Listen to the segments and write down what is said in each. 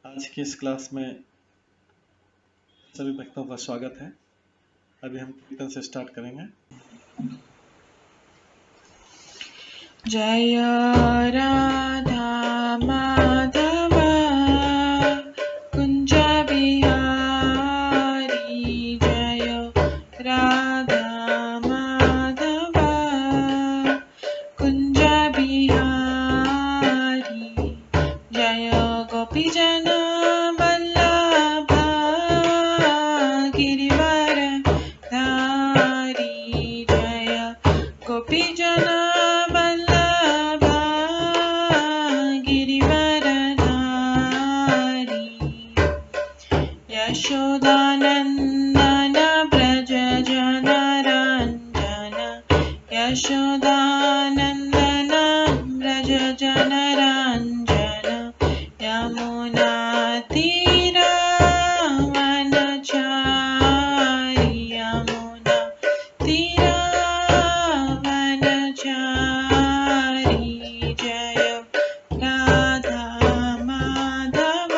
आज की इस क्लास में सभी भक्तों का स्वागत है। अभी हम कीर्तन से स्टार्ट करेंगे। जय राधा माधव कुंज बिहारी, जय राधा माधव कुंज बिहारी, जय गोपीजन वल्लभ गिरिवर धारी, जय गोपीजन वल्लभ गिरिवर धारी, यशोदानंदन व्रज जनरंजन, यशोदानंदन व्रज जनरंजन, यमुना तीरावनचारी, यमुना तीरावनचारी, जय राधा माधव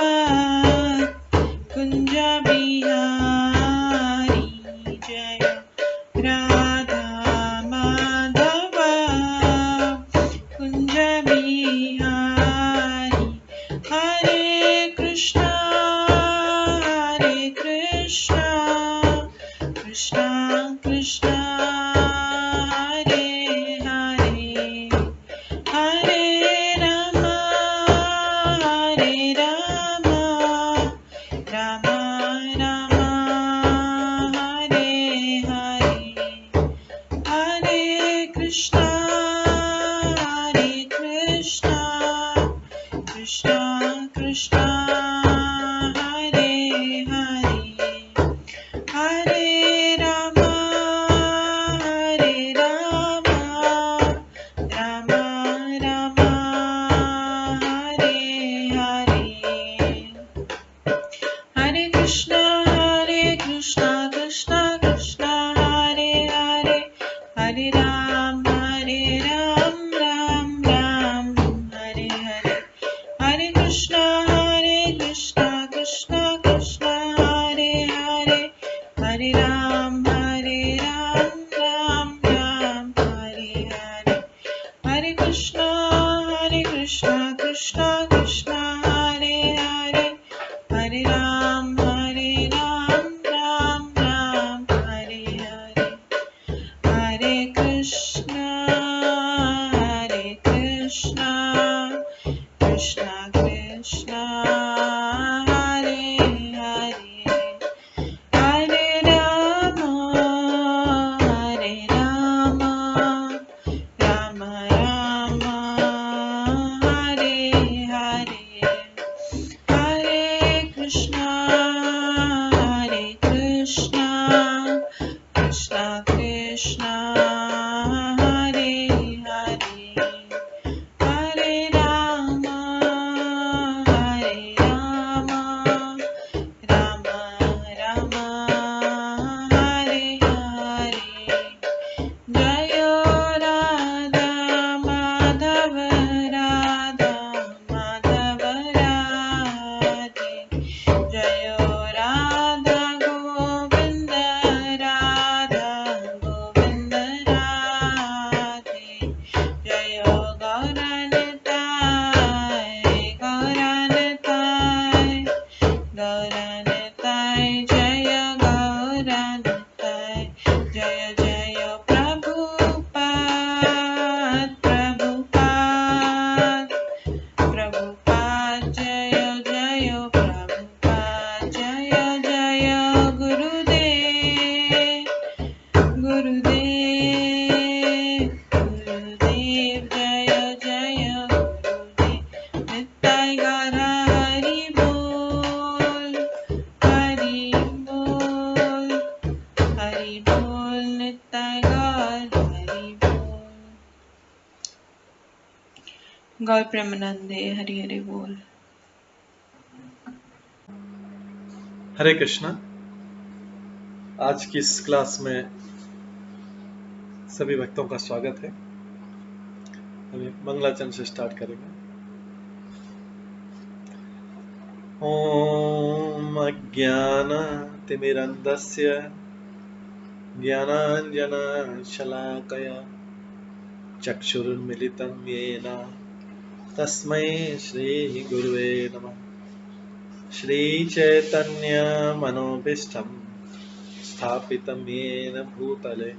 कुंज बिहारी, जय राधा माधव कुंज बिहारी, हरे कृष्णा कृष्णा कृष्णा हरे हरे, हरे राम राम राम हरे हरे, हरे कृष्णा कृष्णा कृष्णा हरे हरे, हरे राम राम राम हरे हरे, हरे कृष्णा कृष्णा कृष्णा हरे हरे, हरे राम राम राम हरे हरे, हरे कृष्णा कृष्णा कृष्णा हरे हरे, हरे राम राम राम हरे हरे, हरे कृष्णा कृष्णा कृष्णा हरे हरे, हरे राम राम राम हरे हरे, हरे कृष्णा कृष्णा कृष्णा हरे हरे, हरे राम राम राम हरे हरे, हरे कृष्णा कृष्णा कृष्णा हरे हरे, हरे राम राम राम हरे हरे, जय राधा माधव राधे, जय राधा गोविंद राधे, जय गौरनताय जय गौरनताय, जय जय प्रभुपाद जय जय प्रभुपाद, जय जय गुरुदेव जय जय गुरुदेव, निताय गौर हरि बोल निताय गौर हरि बोल, गौर प्रेमानंदे हरि हरि बोल। हरे कृष्णा। आज की इस क्लास में सभी भक्तों का स्वागत है। अभी मंगलाचरण से स्टार्ट करेंगे। ॐ अज्ञानतिमिरन्धस्य ज्ञानाञ्जनशलाकया चक्षुरुन्मिलितं येन तस्मै श्रीगुरुवे नमः। श्रीचैतन्यमनोभीष्टं स्थापितं येन भूतले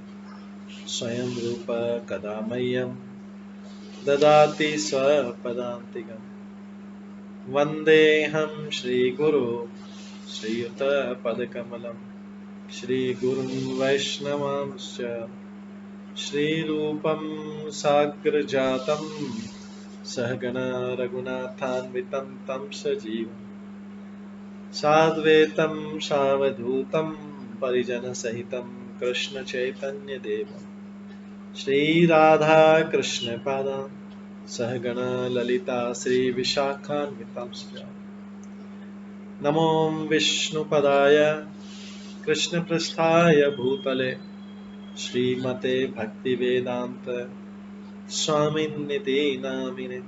स्वयं रूप कदा मह्यं ददाति स्वपदान्तिकम्। वन्देऽहं श्रीगुरो श्रीयुतपदकमलं श्रीगुरुं वैष्णवांश्च श्रीरूपं साग्रजातं सहगणा रघुनाथान्वितं तं सजीवं साद्वैतं सावधूतं परिजनसहितं कृष्णचैतन्यदेवं श्रीराधाकृष्णपादान् सहगणा ललिता श्रीविशाखान्वितांश्च नमो विष्णुपदाय कृष्णपृष्ठाय भूतले श्रीमते भक्तिवेदांत स्वामिन्निति नामिने।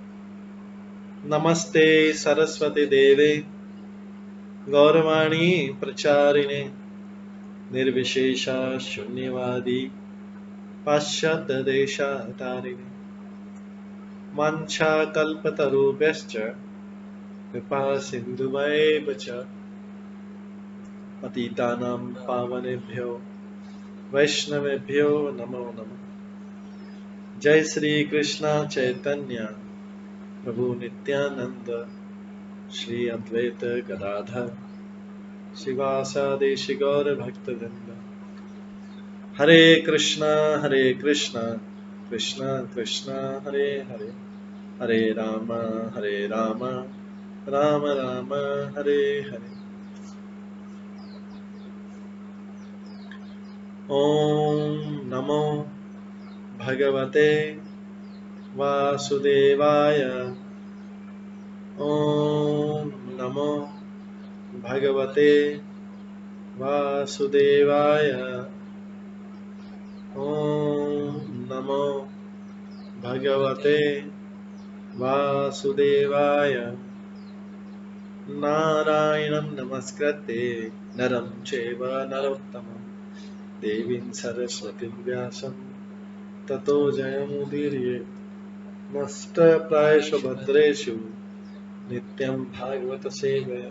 नमस्ते सरस्वती देवे गौरवाणी प्रचारिणे निर्विशेष शून्यवादी पाश्चात्य देशातारिणे। वाञ्छाकल्पतरुभ्यश्च कृपा सिन्धुभ्येव च पतितानां पावनेभ्यो वैष्णवेभ्यो नमो नमः। जय श्री कृष्ण चैतन्य प्रभु नित्यानंद श्री अद्वैत गदाधर शिवासादि गौर भक्तवृंद। हरे कृष्णा कृष्णा कृष्णा हरे हरे, हरे राम राम राम हरे हरे। ओम नमो भगवते वासुदेवाय। ओम नमो भगवते वासुदेवाय। ओम नमो भगवते वासुदेवाय। नारायणं नमस्कृत्य नरं चैव नरोत्तमं देवीं सरस्वतीं व्यासं ततो जयमुदीरयेत्। नष्टप्रायेषु भद्रेषु नित्यं भागवत सेवया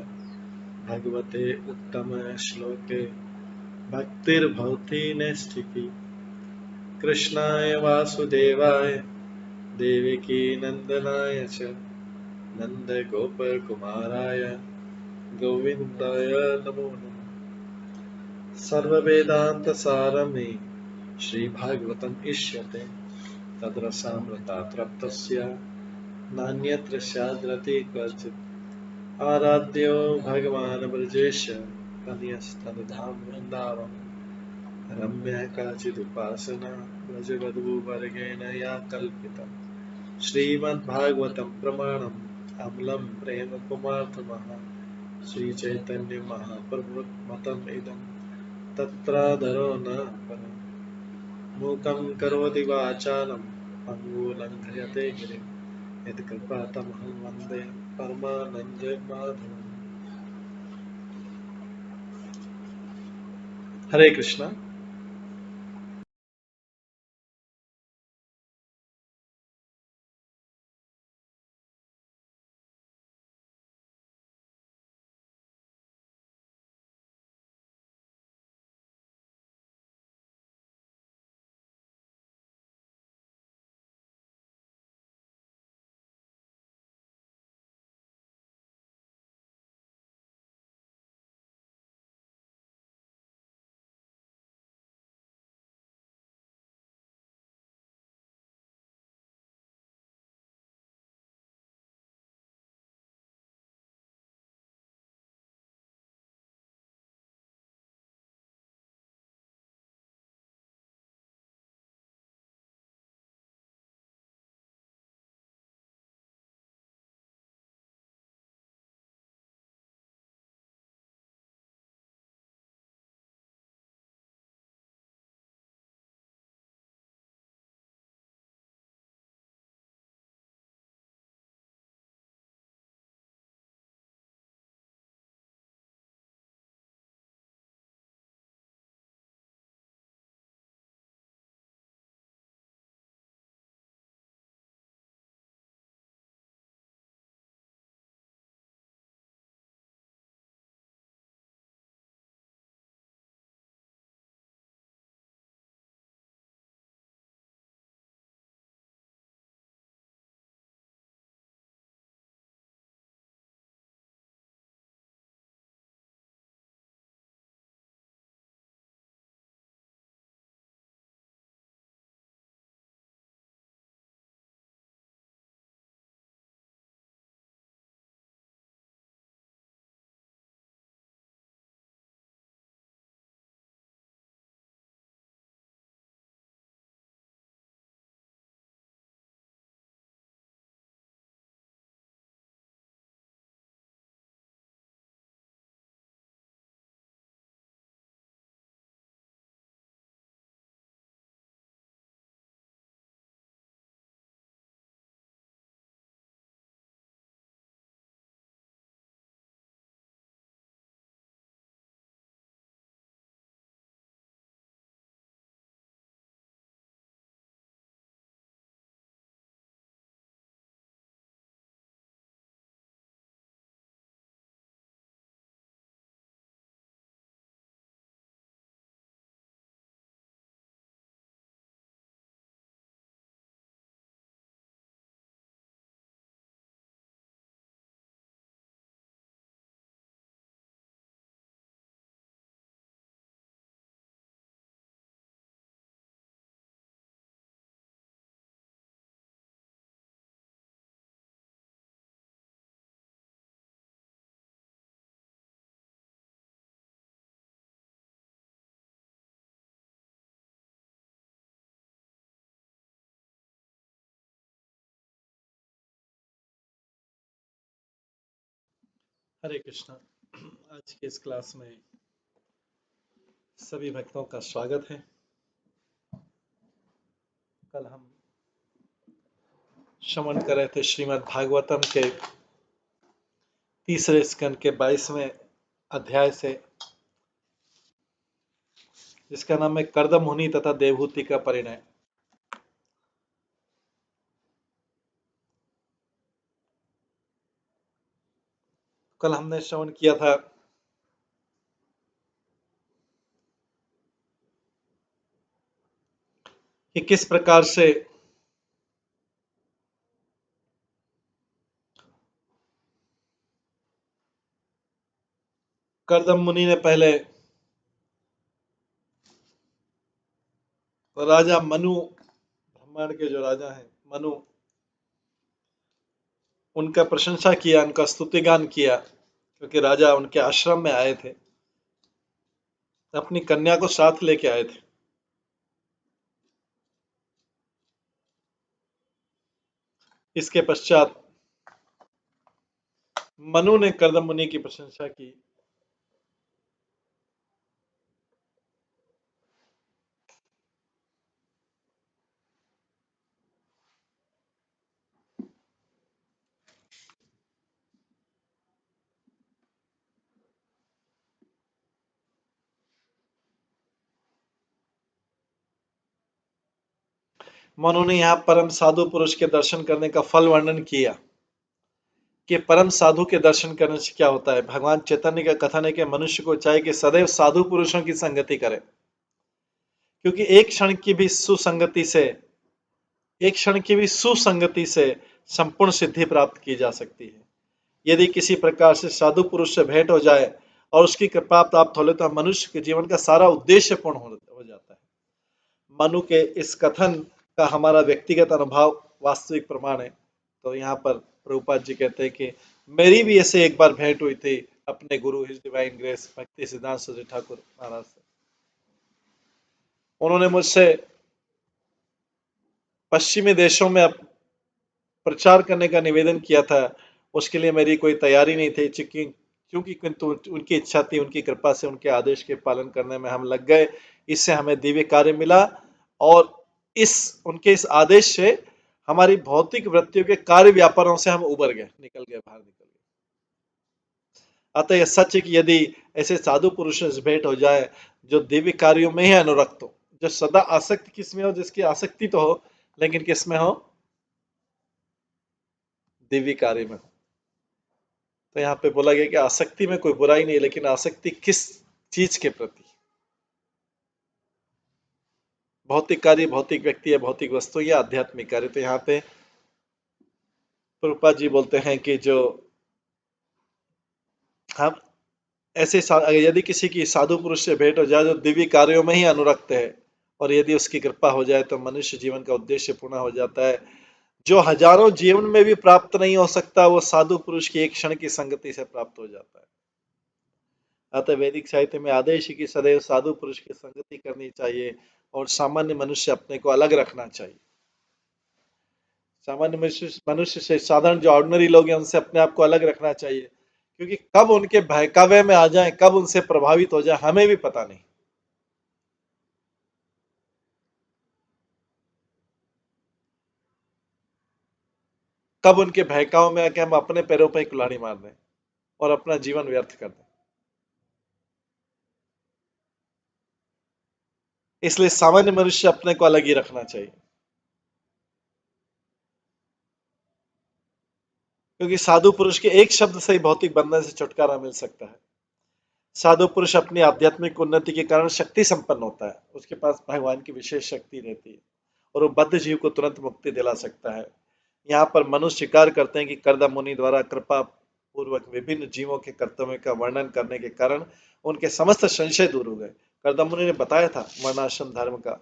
भगवते उत्तम श्लोके भक्तिर्भवति नैष्ठिकी। कृष्णाय वासुदेवाय देवकी नंदनाय च नन्दगोपकुमाराय गोविन्दाय नमो नमः। सर्ववेदान्तसारमे श्रीभागवतम् इष्यते तद्रसामृतात् नान्यत्र स्याद्रति क्वचित्। आराध्यो भगवान् ब्रजेश तनयस्तनुधाम वृन्दावन रम्या काचिदुपासना व्रजवधूवर्गेण या कल्पिता। श्रीमद्भागवतं प्रमाणम् अमलं प्रेम कुमार्थमः श्रीचैतन्य महाप्रभुमतम् इदं तत्रादरो न परम्। मूकं करोति वाचालं पङ्गुलङ्घयते गिरिं यत्कृपातमहं वन्दे परमानन्दमाधवम्। हरे कृष्णा। हरे कृष्णा। आज के इस क्लास में सभी भक्तों का स्वागत है। कल हम श्रवण कर रहे थे श्रीमद् भागवतम के तीसरे स्कंद के 22वें अध्याय से, जिसका नाम है कर्दम मुनि तथा देवहूति का परिणय। कल हमने श्रवण किया था कि किस प्रकार से कर्दम मुनि ने पहले राजा मनु, ब्रह्मांड के जो राजा हैं मनु, उनका प्रशंसा किया, उनका स्तुतिगान किया, क्योंकि राजा उनके आश्रम में आए थे, अपनी कन्या को साथ लेके आए थे। इसके पश्चात मनु ने कर्दम मुनि की प्रशंसा की। मनु ने यहाँ परम साधु पुरुष के दर्शन करने का फल वर्णन किया कि परम साधु के दर्शन करने से क्या होता है। भगवान चैतन्य का कथन है कि मनुष्य को चाहिए कि सदैव साधु पुरुषों की संगति करे, क्योंकि एक क्षण की भी सुसंगति से संपूर्ण सिद्धि प्राप्त की जा सकती है। यदि किसी प्रकार से साधु पुरुष से भेंट हो जाए और उसकी कृपा प्राप्त हो ले तो मनुष्य के जीवन का सारा उद्देश्य पूर्ण हो जाता है। मनु के इस कथन का हमारा व्यक्तिगत अनुभव वास्तविक प्रमाण है। तो यहाँ पर प्रभुपाद जी कहते हैं कि मेरी भी ऐसे एक बार भेंट हुई थी अपने गुरु हिज डिवाइन ग्रेस भक्ति सिद्धांत सरस्वती ठाकुर महाराज से। उन्होंने मुझसे पश्चिमी देशों में प्रचार करने का निवेदन किया था। उसके लिए मेरी कोई तैयारी नहीं थी, क्योंकि किंतु उनकी इच्छा थी, उनकी कृपा से उनके आदेश के पालन करने में हम लग गए। इससे हमें दिव्य कार्य मिला और उनके इस आदेश से हमारी भौतिक वृत्तियों के कार्य व्यापारों से हम उबर गए, बाहर निकल गए। अतः यह सच है कि यदि ऐसे साधु पुरुषों से भेंट हो जाए जो दिव्य कार्यों में ही अनुरक्त हो, जो सदा आसक्ति किसमें हो, जिसकी आसक्ति तो हो लेकिन किसमें हो, दिव्य कार्य में हो। तो यहाँ पे बोला गया कि आसक्ति में कोई बुराई नहीं, लेकिन आसक्ति किस चीज के प्रति। भौतिक कार्य, भौतिक व्यक्ति या भौतिक वस्तु या आध्यात्मिक कार्य। तो यहाँ पे प्रभुपाद जी बोलते हैं कि जो हम ऐसे यदि किसी की साधु पुरुष से भेंट हो जाए जो दिव्य कार्यों में ही अनुरक्त है और यदि उसकी कृपा हो जाए तो मनुष्य जीवन का उद्देश्य पूर्ण हो जाता है। जो हजारों जीवन में भी प्राप्त नहीं हो सकता वो साधु पुरुष की एक क्षण की संगति से प्राप्त हो जाता है। अतः वैदिक साहित्य में आदेश है कि सदैव साधु पुरुष की संगति करनी चाहिए और सामान्य मनुष्य अपने को अलग रखना चाहिए। सामान्य मनुष्य से, साधारण जो ऑर्डिनरी लोग हैं उनसे अपने आप को अलग रखना चाहिए, क्योंकि कब उनके बहकावे में आ जाए, कब उनसे प्रभावित हो जाए, हमें भी पता नहीं। कब उनके बहकाव में आके हम अपने पैरों पर कुल्हाड़ी मार दें और अपना जीवन व्यर्थ कर दें। इसलिए सामान्य मनुष्य अपने को अलग ही रखना चाहिए, क्योंकि साधु पुरुष के एक शब्द से ही भौतिक बंधन से छुटकारा मिल सकता है। साधु पुरुष अपनी आध्यात्मिक उन्नति के कारण शक्ति संपन्न होता है, उसके पास भगवान की विशेष शक्ति रहती है और वो बद्ध जीव को तुरंत मुक्ति दिला सकता है। यहाँ पर मनुष्य स्वीकार करते हैं कि कर्दम मुनि द्वारा कृपा पूर्वक विभिन्न जीवों के कर्तव्यों का वर्णन करने के कारण उनके समस्त संशय दूर हो गए। कर्दम मुनि ने बताया था वर्णाश्रम धर्म का,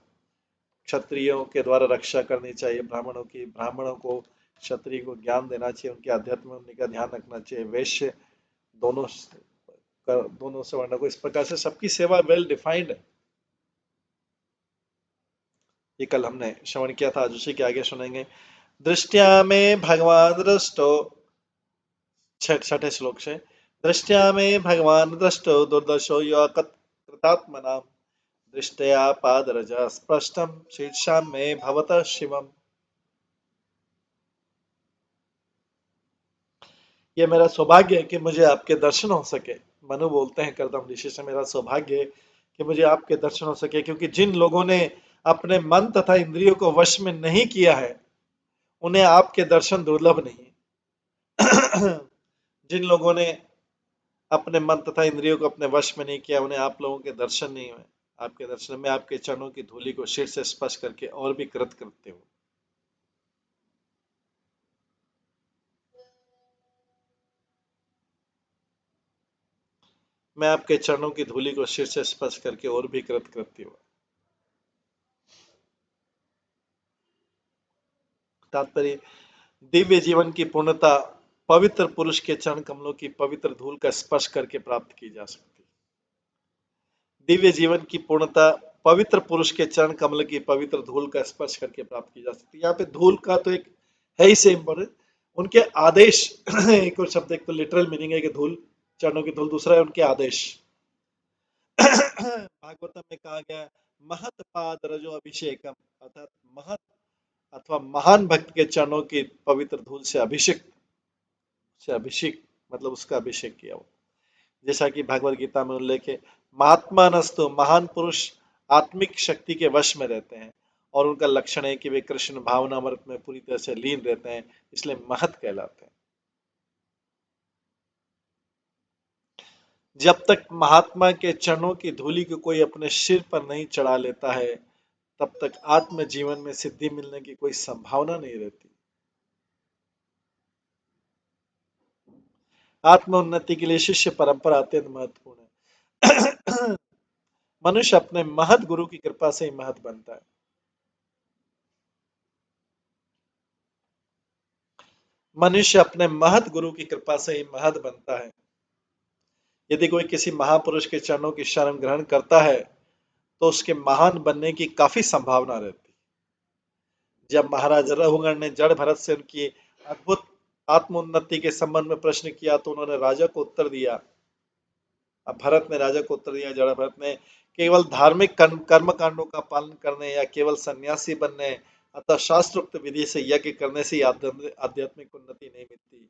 क्षत्रियों के द्वारा रक्षा करनी चाहिए ब्राह्मणों की, ब्राह्मणों को क्षत्रिय को ज्ञान देना चाहिए, उनके अध्यात्म होने का ध्यान रखना चाहिए, वैश्य दोनों सवर्णों को, इस प्रकार से सबकी सेवा वेल डिफाइंड है। ये कल हमने श्रवण किया था, आज उसी के आगे सुनेंगे। दृष्टिया में भगवान दृष्टो, छठे श्लोक से, दृष्ट्या मे भगवान दृष्टो दुर्दशो यो कृतात्मनाम दृष्टया पादरज स्पष्टम शीर्षां मे भवतः शिवम। ये मेरा सौभाग्य है कि मुझे आपके दर्शन हो सके। मनु बोलते हैं कर्दम ऋषि से, मेरा सौभाग्य है कि मुझे आपके दर्शन हो सके, क्योंकि जिन लोगों ने अपने मन तथा इंद्रियों को वश में नहीं किया है उन्हें आपके दर्शन दुर्लभ नहीं। जिन लोगों ने अपने मन तथा इंद्रियों को अपने वश में नहीं किया उन्हें आप लोगों के दर्शन नहीं हुए। आपके दर्शन में आपके चरणों की धूलि को शीर से स्पर्श करके और भी कृत करते हूँ। मैं आपके चरणों की धूलि को शीर से स्पर्श करके और भी कृत करती हूँ। तात्पर्य, दिव्य जीवन की पूर्णता पवित्र पुरुष के चरण कमलों की पवित्र धूल का स्पर्श करके प्राप्त की जा सकती है। दिव्य जीवन की पूर्णता पवित्र पुरुष के चरण कमल की पवित्र धूल का स्पर्श करके प्राप्त की जा सकती है। यहाँ पे धूल का तो एक है ही से इम्पोर्टेंट, उनके आदेश। एक और शब्द, एक तो लिटरल मीनिंग है कि धूल, चरणों की धूल, दूसरा है उनके आदेश। भागवतम में कहा गया महत पाद रजो अभिषेकम, अर्थात महत अथवा महान भक्त के चरणों की पवित्र धूल से अभिषेक मतलब उसका अभिषेक किया हो। जैसा कि भगवत गीता में उल्लेख है, महात्मा नस्तु, महान पुरुष आत्मिक शक्ति के वश में रहते हैं और उनका लक्षण है कि वे कृष्ण भावनामृत में पूरी तरह से लीन रहते हैं, इसलिए महत कहलाते हैं। जब तक महात्मा के चरणों की धूलि को कोई अपने सिर पर नहीं चढ़ा लेता है तब तक आत्म जीवन में सिद्धि मिलने की कोई संभावना नहीं रहती। आत्म उन्नति के लिए शिष्य परंपरा अत्यंत महत्वपूर्ण है। मनुष्य अपने महत गुरु की कृपा से ही महत बनता है। मनुष्य अपने महत गुरु की कृपा से ही महत बनता है। यदि कोई किसी महापुरुष के चरणों की शरण ग्रहण करता है तो उसके महान बनने की काफी संभावना रहती है। जब महाराज रघुगण ने जड़ भरत से उनकी अद्भुत आत्मोन्नति के संबंध में प्रश्न किया तो उन्होंने राजा को उत्तर दिया, अब भरत ने राजा को उत्तर दिया, जड़ भरत ने, केवल धार्मिक कर्म कांडों का पालन करने या केवल सन्यासी बनने अतः शास्त्रोक्त विधि से यज्ञ करने से आध्यात्मिक उन्नति नहीं मिलती।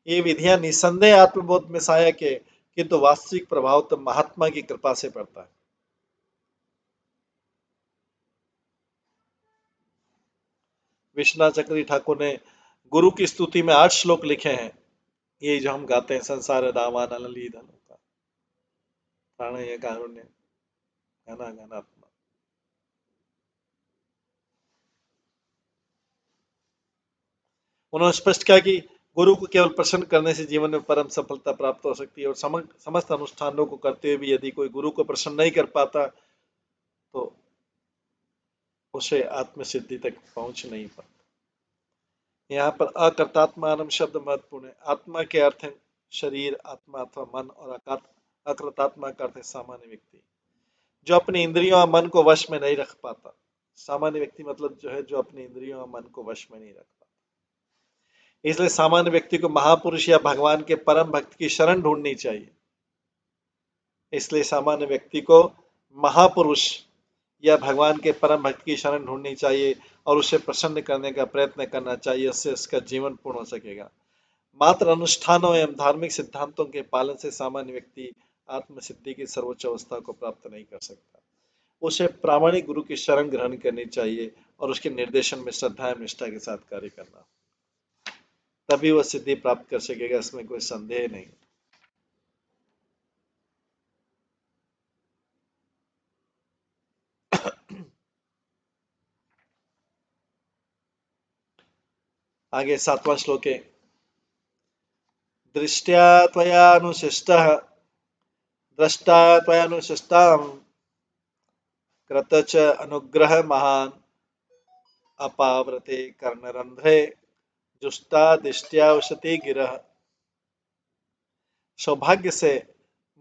ये विधियां निसंदेह आत्मबोध में सहायक है, किंतु वास्तविक प्रभाव तो महात्मा की कृपा से पड़ता है। विश्वनाथ चक्रवर्ती ठाकुर ने गुरु की स्तुति में 8 श्लोक लिखे हैं, ये जो हम गाते हैं, संसार दावान अनली धनु का प्राणय कारुण्य घना घनात्मा। उन्होंने स्पष्ट किया कि गुरु को केवल प्रसन्न करने से जीवन में परम सफलता प्राप्त हो सकती है और समस्त अनुष्ठानों को करते हुए भी यदि कोई गुरु को प्रसन्न नहीं कर पाता तो उसे आत्म सिद्धि तक पहुंच नहीं पाता। यहाँ पर अकृतात्मान शब्द महत्वपूर्ण है। आत्मा के अर्थ है शरीर, आत्मा अथवा मन, और अकृतात्मा का अर्थ है सामान्य व्यक्ति, जो अपनी इंद्रियों और मन को वश में नहीं रख पाता। सामान्य व्यक्ति मतलब जो है जो अपनी इंद्रियों और मन को वश में नहीं रख पाता। इसलिए सामान्य व्यक्ति को महापुरुष या भगवान के परम भक्त की शरण ढूंढनी चाहिए। इसलिए सामान्य व्यक्ति को महापुरुष या भगवान के परम भक्त की शरण ढूंढनी चाहिए और उसे प्रसन्न करने का प्रयत्न करना चाहिए, उससे उसका जीवन पूर्ण हो सकेगा। मात्र अनुष्ठानों एवं धार्मिक सिद्धांतों के पालन से सामान्य व्यक्ति आत्मसिद्धि की सर्वोच्च अवस्था को प्राप्त नहीं कर सकता। उसे प्रामाणिक गुरु की शरण ग्रहण करनी चाहिए और उसके निर्देशन में श्रद्धा एवं निष्ठा के साथ कार्य करना, तभी वह सिद्धि प्राप्त कर सकेगा, इसमें कोई संदेह नहीं। आगे 7वां श्लोक है, दृष्ट्या त्वयानुशिष्टः द्रष्टा त्वयानुशिष्टां कृत च अनुग्रह महान् अपाव्रते कर्णरंध्रे जुष्टा दिष्ट्या उशति गिरः। सौभाग्य से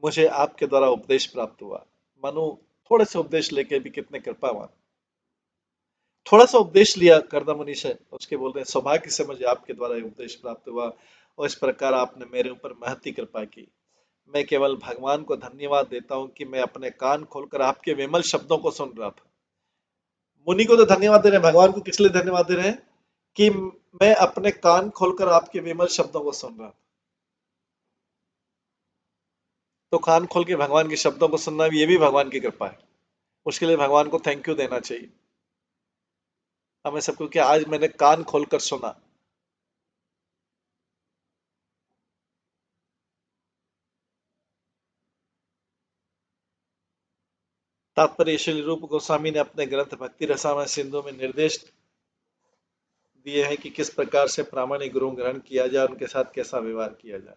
मुझे आपके द्वारा उपदेश प्राप्त हुआ। मनु थोड़े से उपदेश लेके भी कितने कृपावान। थोड़ा सा उपदेश लिया कर्दम मुनि से, उसके बोलते हैं सौभाग्य से मुझे आपके द्वारा उपदेश प्राप्त हुआ और इस प्रकार आपने मेरे ऊपर महती कृपा की। मैं केवल भगवान को धन्यवाद देता हूं कि मैं अपने कान खोलकर आपके विमल शब्दों को सुन रहा था। मुनि को तो धन्यवाद दे रहे हैं, भगवान को किस लिए धन्यवाद दे रहे हैं? कि मैं अपने कान खोलकर आपके विमल शब्दों को सुन रहा था। तो कान खोल के भगवान के शब्दों को सुनना भी, ये भी भगवान की कृपा है। उसके लिए भगवान को थैंक यू देना चाहिए हमें सबको कि आज मैंने कान खोलकर सुना। तात्पर्य श्री रूप गोस्वामी ने अपने ग्रंथ भक्ति रसामय सिंधु में निर्देश दिए हैं कि किस प्रकार से प्रामाणिक गुरु ग्रहण किया जाए, उनके साथ कैसा व्यवहार किया जाए।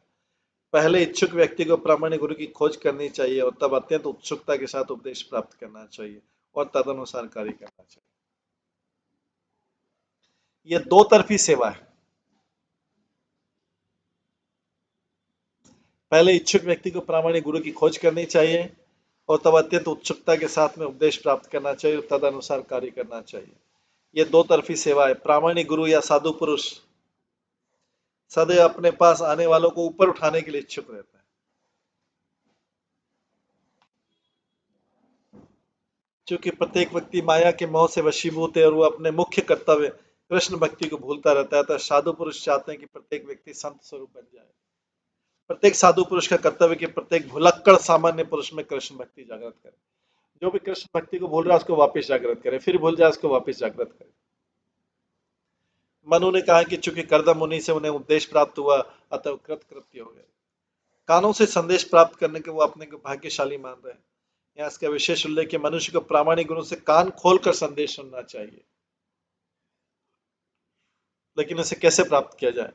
पहले इच्छुक व्यक्ति को प्रामाणिक गुरु की खोज करनी चाहिए और तब अत्यंत उत्सुकता के साथ उपदेश प्राप्त करना चाहिए और तदनुसार कार्य करना चाहिए। यह दो तरफी सेवा है। पहले इच्छुक व्यक्ति को प्रामाणिक गुरु की खोज करनी चाहिए और तब अत्यंत उत्सुकता के साथ में उपदेश प्राप्त करना चाहिए और तदनुसार कार्य करना चाहिए। यह दो तरफी सेवा है। प्रामाणिक गुरु या साधु पुरुष सदैव अपने पास आने वालों को ऊपर उठाने के लिए इच्छुक रहता है। क्योंकि प्रत्येक व्यक्ति माया के मोह से वशीभूत है और वो अपने मुख्य कर्तव्य कृष्ण भक्ति को भूलता रहता है। तो साधु पुरुष चाहते हैं कि प्रत्येक व्यक्ति संत स्वरूप बन जाए। प्रत्येक साधु पुरुष का कर्तव्य कि प्रत्येक भुलक्कड़ सामान्य पुरुष में कृष्ण भक्ति जागृत करे। जो भी कृष्ण भक्ति को भूल रहा है उसको वापस जागृत करे, फिर भूल जाए उसको वापस जागृत करे। मनु ने कहा कि चूंकि कर्दम मुनि से उन्हें उपदेश प्राप्त हुआ अतः कृतकृत्य हो गए। कानों से संदेश प्राप्त करने के वो अपने को भाग्यशाली मान रहे हैं। यहाँ इसका विशेष उल्लेख कि मनुष्य को प्रामाणिक गुरु से कान खोलकर संदेश सुनना चाहिए। लेकिन इसे कैसे प्राप्त किया जाए?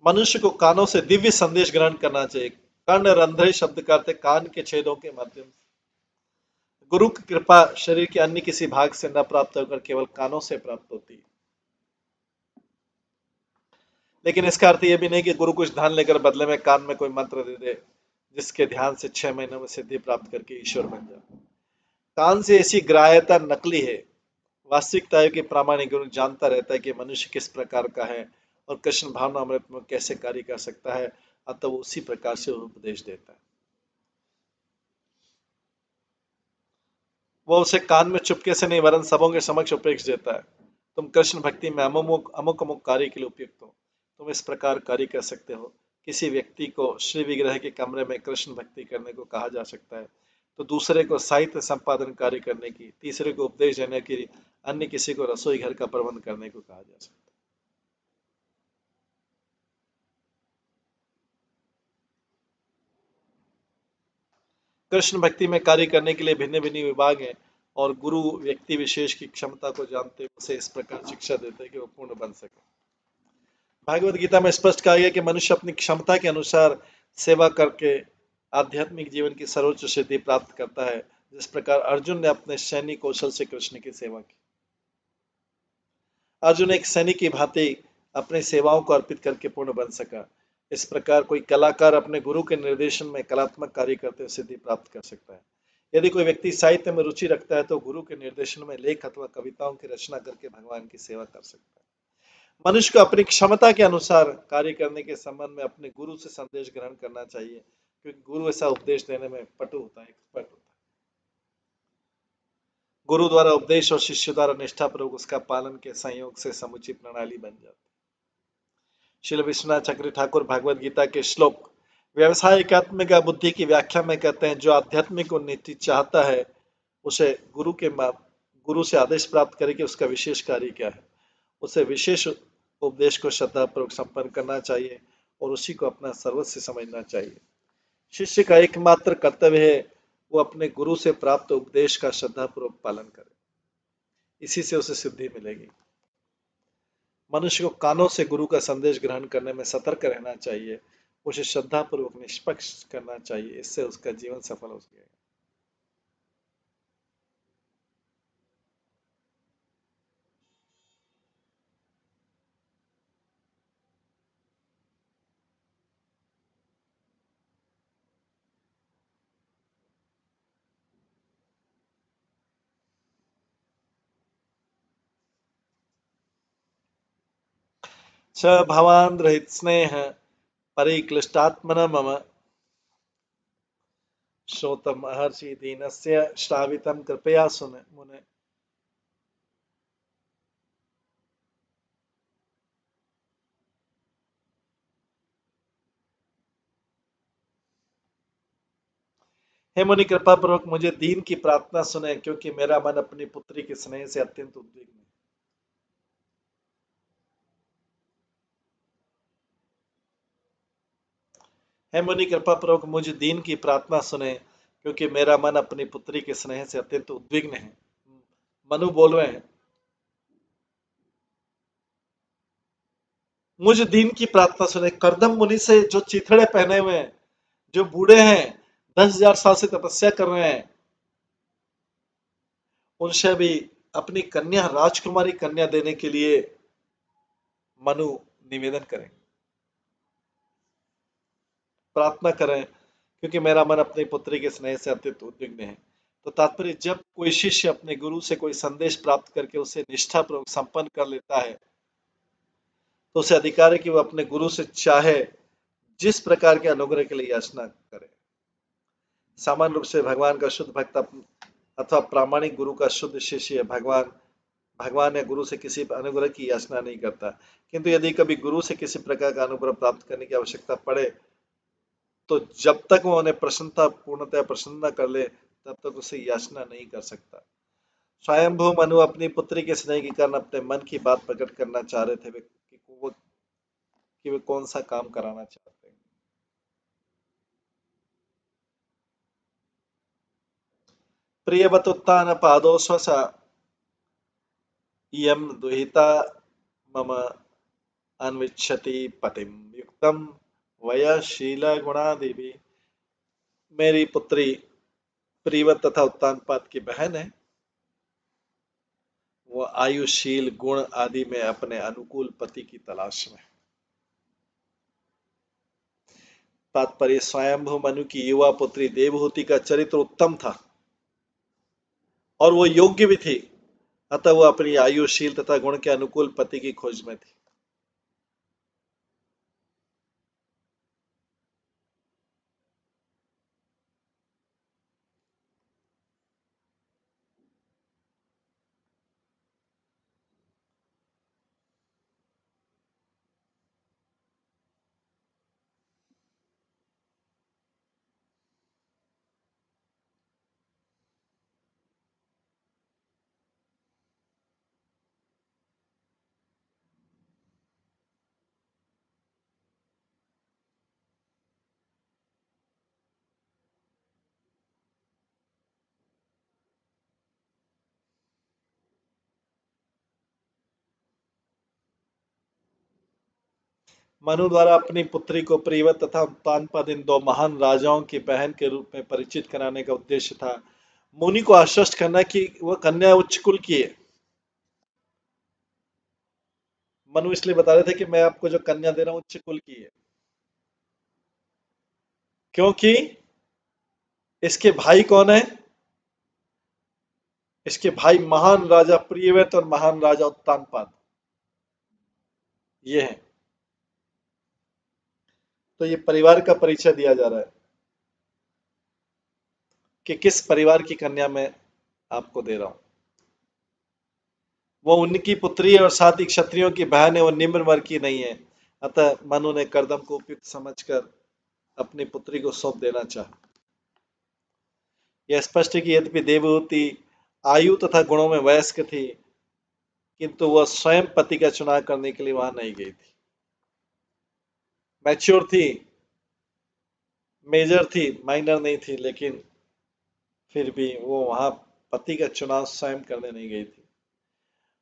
मनुष्य को कानों से दिव्य संदेश ग्रहण करना चाहिए। कर्ण रंध्रे शब्द का अर्थ कान के छेदों के माध्यम से। गुरु की कृपा शरीर के अन्य किसी भाग से न प्राप्त होकर केवल कानों से प्राप्त होती है। लेकिन इसका अर्थ यह भी नहीं कि गुरु कुछ धन लेकर बदले में कान में कोई मंत्र दे दे जिसके ध्यान से 6 महीनों में सिद्धि प्राप्त करके ईश्वर बन जाए। कान से ऐसी ग्राह्यता नकली है। वास्तविकता है कि प्रामाणिक गुरु जानता रहता है कि मनुष्य किस प्रकार का है और कृष्ण भावना अमृत में कैसे कार्य कर सकता है, अतः वो उसी प्रकार से उपदेश देता है। वो उसे कान में चुपके से नहीं वरन सबों के समक्ष उपदेश देता है। तुम कृष्ण भक्ति में अमुक अमुक अमुक कार्य के लिए उपयुक्त हो, तुम इस प्रकार कार्य कर सकते हो। किसी व्यक्ति को श्री विग्रह के कमरे में कृष्ण भक्ति करने को कहा जा सकता है, तो दूसरे को साहित्य संपादन कार्य करने की, तीसरे को उपदेश देने की, अन्य किसी को रसोई घर का प्रबंध करने को कहा जा सकता है। कृष्ण भक्ति में कार्य करने के लिए भिन्न भिन्न विभाग हैं और गुरु व्यक्ति विशेष की क्षमता को जानते हुए उसे इस प्रकार शिक्षा देते हैं कि वो पूर्ण बन सके। भागवत गीता में स्पष्ट कहा गया कि मनुष्य अपनी क्षमता के अनुसार सेवा करके आध्यात्मिक जीवन की सर्वोच्च सिद्धि प्राप्त करता है। जिस प्रकार अर्जुन ने अपने सैनिक कौशल से कृष्ण की सेवा की। अर्जुन एक सैनिक की भांति अपनी सेवाओं को अर्पित करके पूर्ण बन सका। इस प्रकार कोई कलाकार अपने गुरु के निर्देशन में कलात्मक कार्य करते हुए सिद्धि प्राप्त कर सकता है। यदि कोई व्यक्ति साहित्य में रुचि रखता है तो गुरु के निर्देशन में लेख अथवा कविताओं की रचना करके भगवान की सेवा कर सकता है। मनुष्य को अपनी क्षमता के अनुसार कार्य करने के संबंध में अपने गुरु से संदेश ग्रहण करना चाहिए, क्योंकि गुरु ऐसा उपदेश देने में पटु होता है, एक्सपर्ट होता है। गुरु द्वारा उपदेश और शिष्य द्वारा निष्ठापूर्वक उसका पालन के संयोग से समुचित प्रणाली बन जाती है। श्रील विश्वनाथ चक्र ठाकुर भगवद गीता के श्लोक व्यवसाय एकात्मिक बुद्धि की व्याख्या में कहते हैं, जो आध्यात्मिक उन्नति चाहता है उसे गुरु से आदेश प्राप्त करे कि उसका विशेष कार्य क्या है। उसे विशेष उपदेश को श्रद्धापूर्वक संपन्न करना चाहिए और उसी को अपना सर्वस्व समझना चाहिए। शिष्य का एकमात्र कर्तव्य है वो अपने गुरु से प्राप्त उपदेश का श्रद्धापूर्वक पालन करे, इसी से उसे सिद्धि मिलेगी। मनुष्य को कानों से गुरु का संदेश ग्रहण करने में सतर्क रहना चाहिए, उसे श्रद्धापूर्वक निष्पक्ष करना चाहिए, इससे उसका जीवन सफल हो सकेगा। च भवान रहित स्नेह परिक्लिष्टात्मन मम श्रोतम महर्षि दीनस्य श्रावितम कृपया सुने मुने। हे मुनि, कृपा पूर्वक मुझे दीन की प्रार्थना सुने, क्योंकि मेरा मन अपनी पुत्री के स्नेह से अत्यंत उद्विग्न है। हे मुनि, कृपा पूर्वक मुझे दीन की प्रार्थना सुने, क्योंकि मेरा मन अपनी पुत्री के स्नेह से अत्यंत उद्विग्न है। मनु बोल रहे हैं, मुझे दीन की प्रार्थना सुने। करदम मुनि से जो चिथड़े पहने हुए हैं, जो बूढ़े हैं, 10,000 साल से तपस्या कर रहे हैं, उनसे भी अपनी कन्या, राजकुमारी कन्या देने के लिए मनु निवेदन करें, प्रार्थना करें, क्योंकि मेरा मन अपनी पुत्री के स्नेह से अत्यंत उद्विग्न है। तो तात्पर्य, जब कोई शिष्य अपने गुरु से कोई संदेश प्राप्त करके उसे निष्ठापूर्वक संपन्न कर लेता है, तो उसे अधिकार है कि वह अपने गुरु से चाहे जिस प्रकार के अनुग्रह के लिए याचना करे। सामान्य रूप से भगवान का शुद्ध भक्त अथवा प्रामाणिक गुरु का शुद्ध शिष्य भगवान भगवान या गुरु से किसी अनुग्रह की याचना नहीं करता। किंतु यदि कभी गुरु से किसी प्रकार का अनुग्रह प्राप्त करने की आवश्यकता पड़े, तो जब तक वो उन्हें प्रसन्नता पूर्णतः प्रसन्न न कर ले, तब तक उसे याचना नहीं कर सकता। स्वयंभू मनु अपनी पुत्री के स्नेह के कारण अपने मन की बात प्रकट करना चाह रहे थे, कि वे कौन सा काम कराना चाहते हैं। प्रियवतुत्थान पादो स्वसा इयं दुहिता मम अन्विच्छति पतिम युक्तम वयशील गुणादिभि। मेरी पुत्री प्रियवत तथा उत्तानपाद की बहन है। वो आयुशील गुण आदि में अपने अनुकूल पति की तलाश में। तात्पर्य, स्वयंभू मनु की युवा पुत्री देवहूति का चरित्र उत्तम था और वो योग्य भी थी, अतः वो अपनी आयुशील तथा गुण के अनुकूल पति की खोज में थी। मनु द्वारा अपनी पुत्री को प्रियव्रत तथा उत्तानपाद इन दो महान राजाओं की बहन के रूप में परिचित कराने का उद्देश्य था मुनि को आश्वस्त करना कि वह कन्या उच्च कुल की है। मनु इसलिए बता रहे थे कि मैं आपको जो कन्या दे रहा हूं उच्च कुल की है, क्योंकि इसके भाई कौन है? इसके भाई महान राजा प्रियव्रत और महान राजा उत्तानपाद, ये है। तो ये परिवार का परिचय दिया जा रहा है कि किस परिवार की कन्या मैं आपको दे रहा हूं। वो उनकी पुत्री है और साथ ही क्षत्रियों की बहन है, वो निम्न वर्ग की नहीं है। अतः मनु ने करदम को उपयुक्त समझकर अपनी पुत्री को सौंप देना चाहा। यह स्पष्ट है कि यद्यपि देवहूति आयु तथा गुणों में वयस्क थी, किंतु वह स्वयं पति का चुनाव करने के लिए वहां नहीं गई थी। मैच्योर थी, मेजर थी, माइनर नहीं थी, लेकिन फिर भी वो वहां पति का चुनाव स्वयं करने नहीं गई थी।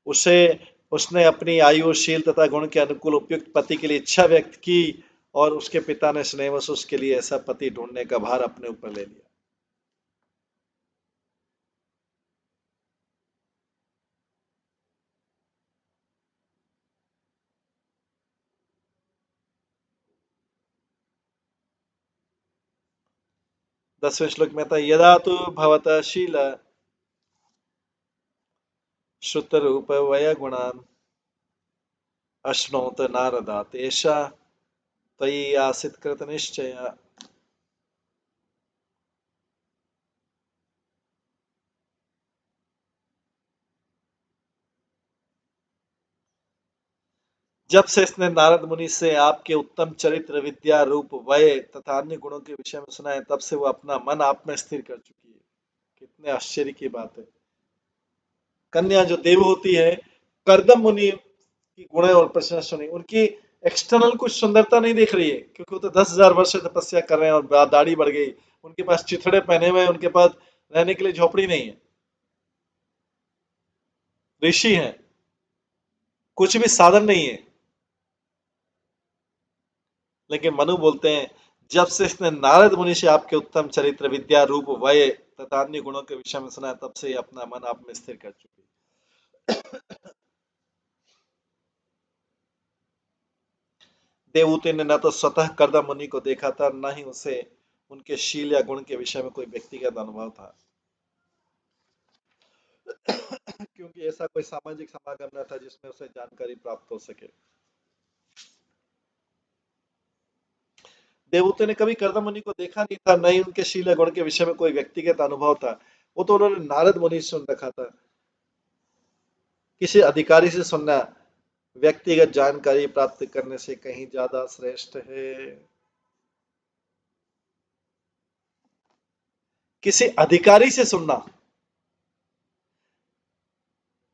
उसे उसने अपनी आयुशील तथा गुण के अनुकूल उपयुक्त पति के लिए इच्छा व्यक्त की और उसके पिता ने स्नेहवश उसके लिए ऐसा पति ढूंढने का भार अपने ऊपर ले लिया। दसवें श्लोक में था, यदा तो भवतः शील श्रुत रूप वय गुणान अश्नोत नारदा तेषा तयि आसित कृत निश्चय। जब से इसने नारद मुनि से आपके उत्तम चरित्र, विद्या, रूप, वय तथा अन्य गुणों के विषय में सुना है, तब से वो अपना मन आप में स्थिर कर चुकी है। कितने आश्चर्य की बात है। कन्या जो देव होती है, करदम मुनि की गुण और प्रशंसा सुनी, उनकी एक्सटर्नल कुछ सुंदरता नहीं देख रही है, क्योंकि वो तो 10,000 वर्ष से तपस्या कर रहे हैं और दाढ़ी बढ़ गई, उनके पास चिथड़े पहने हुए हैं, उनके पास रहने के लिए झोपड़ी नहीं है, ऋषि हैं, कुछ भी साधन नहीं है। लेकिन मनु बोलते हैं, जब से इसने नारद मुनि से आपके उत्तम चरित्र, विद्या, रूप, वय तथा अन्य गुणों के विषय में सुना है, तब से ही अपना मन आप में स्थिर कर चुकी है। देवहूति ने न तो स्वतः करदम मुनि को देखा था, न ही उसे उनके शील या गुण के विषय में कोई व्यक्तिगत अनुभव था, क्योंकि ऐसा कोई सामाजिक समागम न था जिसमें उसे जानकारी प्राप्त हो सके। देवहूति ने कभी करदम मुनि को देखा नहीं था, न ही उनके शील या गुण के विषय में कोई व्यक्तिगत अनुभव था। वो तो उन्होंने नारद मुनि से सुन रखा था। किसी अधिकारी से सुनना व्यक्तिगत जानकारी प्राप्त करने से कहीं ज्यादा श्रेष्ठ है। किसी अधिकारी से सुनना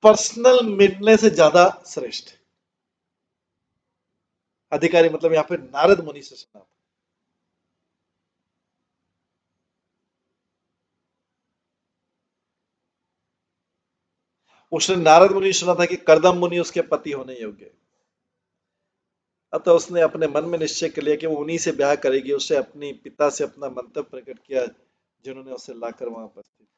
पर्सनल मिलने से ज्यादा श्रेष्ठ है। अधिकारी मतलब यहाँ पे नारद मुनि से सुना। उसने नारद मुनि सुना था कि करदम मुनि उसके पति होने योग्य। अतः उसने अपने मन में निश्चय कर लिया कि वो उन्हीं से ब्याह करेगी। उसने अपनी पिता से अपना मंतव्य प्रकट किया, जिन्होंने उसे लाकर वहां उपस्थित किया।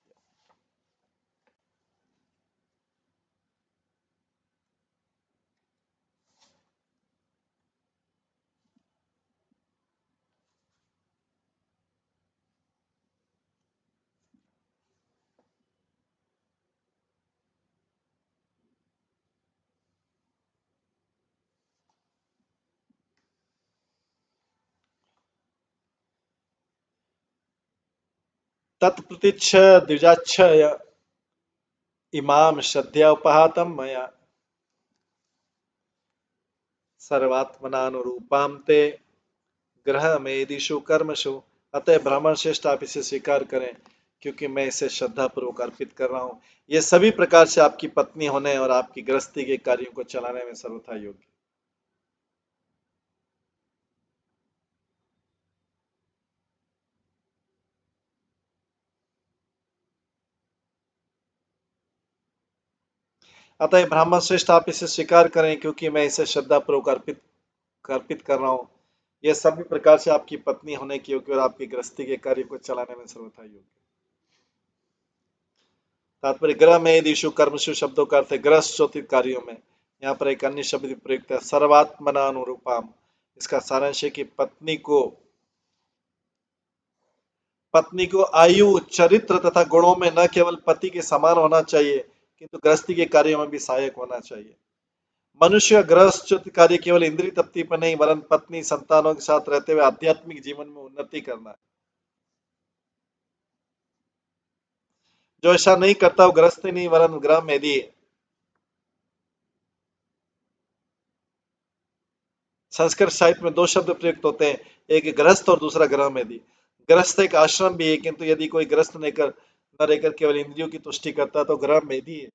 तत्प्रतीक्ष द्विजाक्ष इमाम श्रद्धया उपहातम मया सर्वात्मनानुरूपाम ते ग्रह मेदिषु कर्मसु। अतः ब्राह्मण श्रेष्ठ आप इसे स्वीकार करें, क्योंकि मैं इसे श्रद्धा पूर्वक अर्पित कर रहा हूँ। यह सभी प्रकार से आपकी पत्नी होने और आपकी गृहस्थी के कार्यों को चलाने में सर्वथा योग्य। अतः ब्राह्मण श्रेष्ठ आप इसे स्वीकार करें, क्योंकि मैं इसे श्रद्धा पूर्वक अर्पित कर रहा हूँ। यह सभी प्रकार से आपकी पत्नी होने की योग्य और आपकी गृहस्थी के कार्य को चलाने में सर्वथा योग्य। तात्पर्य ग्रह में दिशु कर्मशु शब्दों का अर्थ है गृहस्थ कार्यों में। यहाँ पर एक अन्य शब्द भी प्रयुक्त है, सर्वात्मना अनुरूपाम। इसका सारांश है कि पत्नी को आयु, चरित्र तथा गुणों में न केवल पति के समान होना चाहिए, किंतु गृहस्थी के कार्यों में भी सहायक होना चाहिए। मनुष्य गृहस्थ कार्य केवल इंद्रिय तृप्ति पर नहीं, वरन पत्नी संतानों के साथ रहते हुए आध्यात्मिक जीवन में उन्नति करना है। जो ऐसा नहीं करता वो गृहस्थ नहीं, वरन ग्रह मेदी है। संस्कृत साहित्य में दो शब्द प्रयुक्त होते हैं, एक गृहस्थ और दूसरा ग्रह मेदी। गृहस्थ एक आश्रम भी है, किंतु यदि कोई गृहस्थ न रहकर केवल इंद्रियों की तुष्टि करता तो ग्रह मेदी है।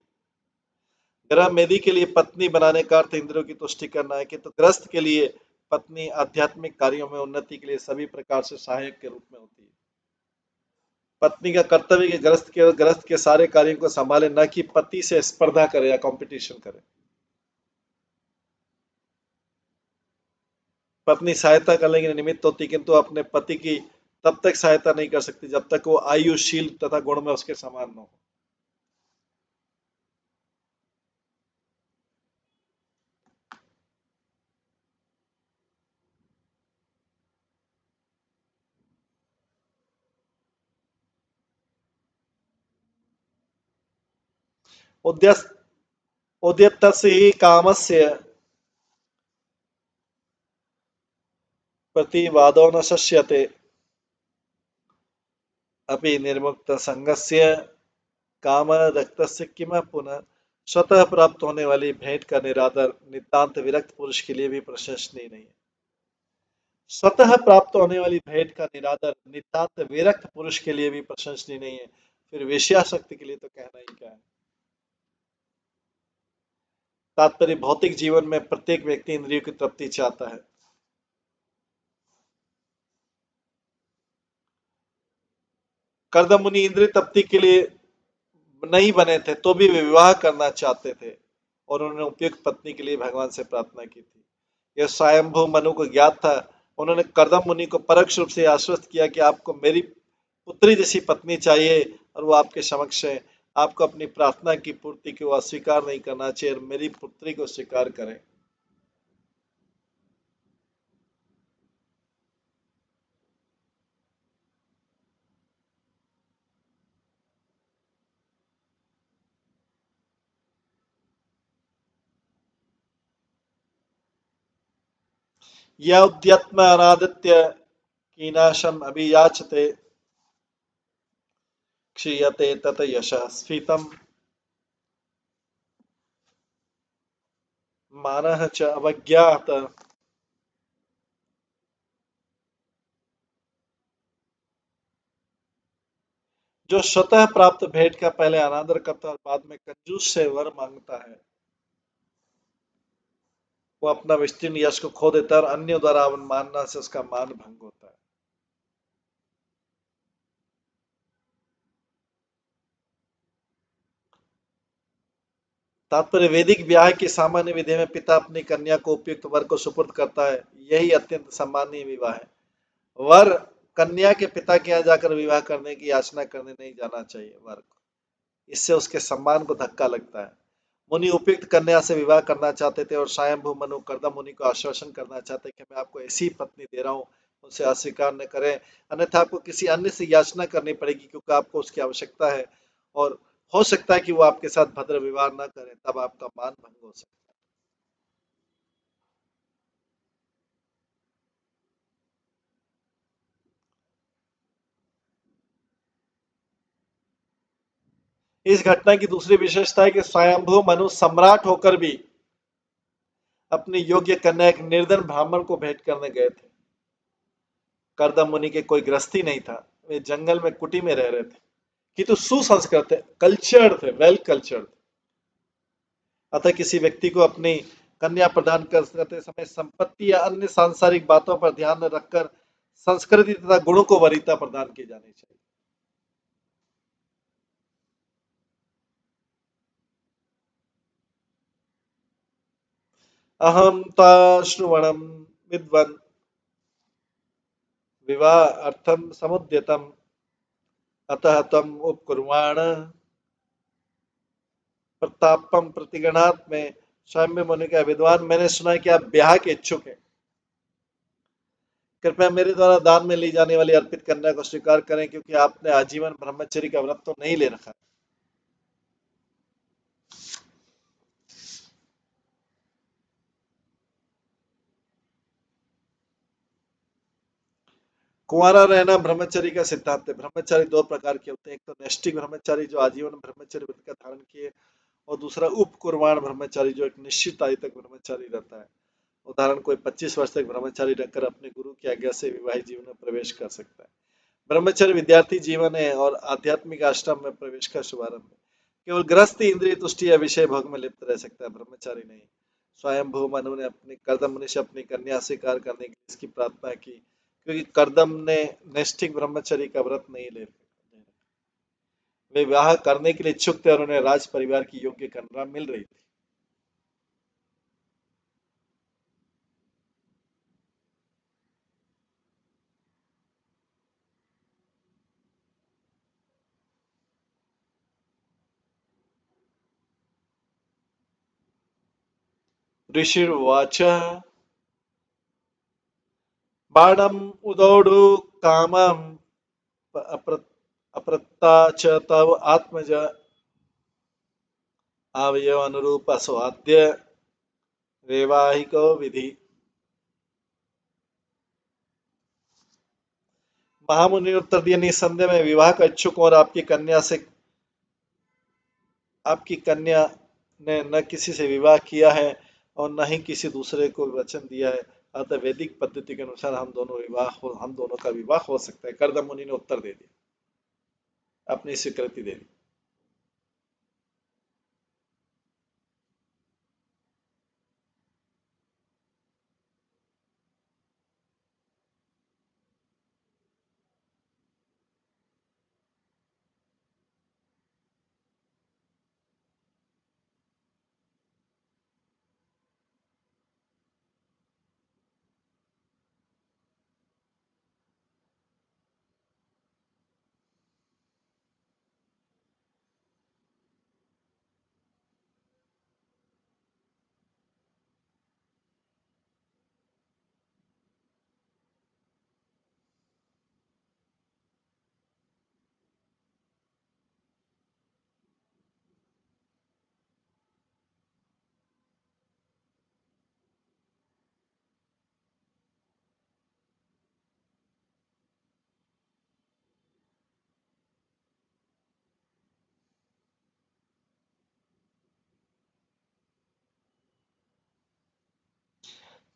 ग्रह मेदी के लिए पत्नी बनाने का अर्थ इंद्रियों की तुष्टि करना है, किंतु गृहस्थ के लिए पत्नी आध्यात्मिक कार्यों में उन्नति के लिए सभी प्रकार से सहायक के रूप में होती है। पत्नी का कर्तव्य कि गृहस्थ के सारे कार्यों को संभाले, न कि पति से स्पर्धा करे या कंपटीशन करे। पत्नी सहायता करने के निमित्त होती, किंतु अपने पति की तब तक सहायता नहीं कर सकती जब तक वो आयुशील तथा गुण में उसके समान न हो। उद्यतस्य हि कामस्य प्रतिवादो न शस्यते, अपि निर्मुक्त संगस्य काम रक्तस्य किम पुनः। स्वतः प्राप्त होने वाली भेंट का निरादर नितांत विरक्त पुरुष के लिए भी प्रशंसनीय नहीं है। स्वतः प्राप्त होने वाली भेंट का निरादर नितांत विरक्त पुरुष के लिए भी प्रशंसनीय नहीं है, फिर वेश्याशक्ति के लिए तो कहना ही क्या है। तात्पर्य, भौतिक जीवन में प्रत्येक व्यक्ति इंद्रियों की तृप्ति चाहता है। कर्दम मुनि इंद्रिय तृप्ति के लिए नहीं बने थे तो भी वे विवाह करना चाहते थे और उन्होंने उपयुक्त पत्नी के लिए भगवान से प्रार्थना की थी। यह स्वयंभू मनु को ज्ञात था। उन्होंने कर्दम मुनि को परोक्ष रूप से आश्वस्त किया कि आपको मेरी पुत्री जैसी पत्नी चाहिए और वो आपके समक्ष है। आपको अपनी प्रार्थना की पूर्ति को अस्वीकार नहीं करना चाहिए और मेरी पुत्री को स्वीकार करें। यद्यत्म अनादित्य कीनाशम अभियाचते क्षीयते तत यशः स्फीतम मानः च अवज्ञात। जो स्वतः प्राप्त भेंट का पहले अनादर करता है और बाद में कंजूस से वर मांगता है, वो अपना विस्तीर्ण यश को खो देता है और अन्यों द्वारा अवमानना से उसका मान भंग होता है। तात्पर्य, वैदिक ब्याह की सामान्य विधि में पिता अपनी कन्या को उपयुक्त वर को सुपुर्द करता है। यही अत्यंत सम्माननीय विवाह है। वर कन्या के पिता के यहाँ जाकर विवाह करने की याचना करने नहीं जाना चाहिए वर को। इससे उसके सम्मान को धक्का लगता है। मुनि उपयुक्त कन्या से विवाह करना चाहते थे और स्वयंभू मनु कर्दम मुनि को आश्वासन करना चाहते कि मैं आपको ऐसी पत्नी दे रहा हूँ, उसे अस्वीकार न करें, अन्यथा आपको किसी अन्य से याचना करनी पड़ेगी क्योंकि आपको उसकी आवश्यकता है और हो सकता है कि वो आपके साथ भद्र व्यवहार ना करें, तब आपका मान भंग हो सकता है। इस घटना की दूसरी विशेषता है कि स्वयंभू मनु सम्राट होकर भी अपनी योग्य कन्या एक निर्धन ब्राह्मण को भेंट करने गए थे। कर्दम मुनि के कोई गृहस्थी नहीं था, वे जंगल में कुटी में रह रहे थे किंतु सुसंस्कृत थे, कल्चर्ड थे, वेल कल्चर्ड थे। अतः किसी व्यक्ति को अपनी कन्या प्रदान करते समय संपत्ति या अन्य सांसारिक बातों पर ध्यान न रखकर संस्कृति तथा गुणों को वरीयता प्रदान की जानी चाहिए। अहम ताश्रुवणम विद्वन विवाह अर्थम समुद्यतम अतः तम उपकुर्वाण प्रतापम प्रतिगणात में स्वयं मुनि का विद्वान, मैंने सुना है कि आप ब्याह के इच्छुक हैं। कृपया मेरे द्वारा दान में ली जाने वाली अर्पित कन्या को स्वीकार करें क्योंकि आपने आजीवन ब्रह्मचर्य का व्रत तो नहीं ले रखा। कुंवारा रहना ब्रह्मचर्य का सिद्धांत है। ब्रह्मचारी दो प्रकार के होते हैं, एक तो नैष्ठिक ब्रह्मचारी जो आजीवन ब्रह्मचर्य व्रत का धारण किए और दूसरा उपकुर्वाण ब्रह्मचारी जो एक निश्चित आयु तक ब्रह्मचारी रहता है। उदाहरण, कोई 25 वर्ष तक ब्रह्मचारी रहकर अपने गुरु की आज्ञा से विवाहित जीवन में प्रवेश कर सकता है। ब्रह्मचर्य विद्यार्थी जीवन है और आध्यात्मिक आश्रम में प्रवेश का शुभारंभ है। केवल गृहस्थ इंद्रिय तुष्टि या विषय भोग में लिप्त रह सकता है, ब्रह्मचारी नहीं। स्वयं भू मनु ने अपनी कर्दम मुनि से अपनी कन्या स्वीकार करने की इसकी प्रार्थना की क्योंकि कर्दम ने नैष्ठिक ब्रह्मचर्य का व्रत नहीं ले। वे विवाह करने के लिए इच्छुक थे और उन्हें राज परिवार की योग्य कन्या मिल रही थी। ऋषिर्वाच बाणम उदौडु कामम अप्रत्ता च तव आत्मज आवयव अनुरूप स्वाद्य वैवाहिको विधि। महामुनि ने उत्तर दिया, निसंदेह में विवाह का इच्छुक और आपकी कन्या ने न किसी से विवाह किया है और न ही किसी दूसरे को वचन दिया है, अतः वैदिक पद्धति के अनुसार हम दोनों का विवाह हो सकता है। कर्दम मुनि ने उत्तर दे दिया, अपनी स्वीकृति दे दी।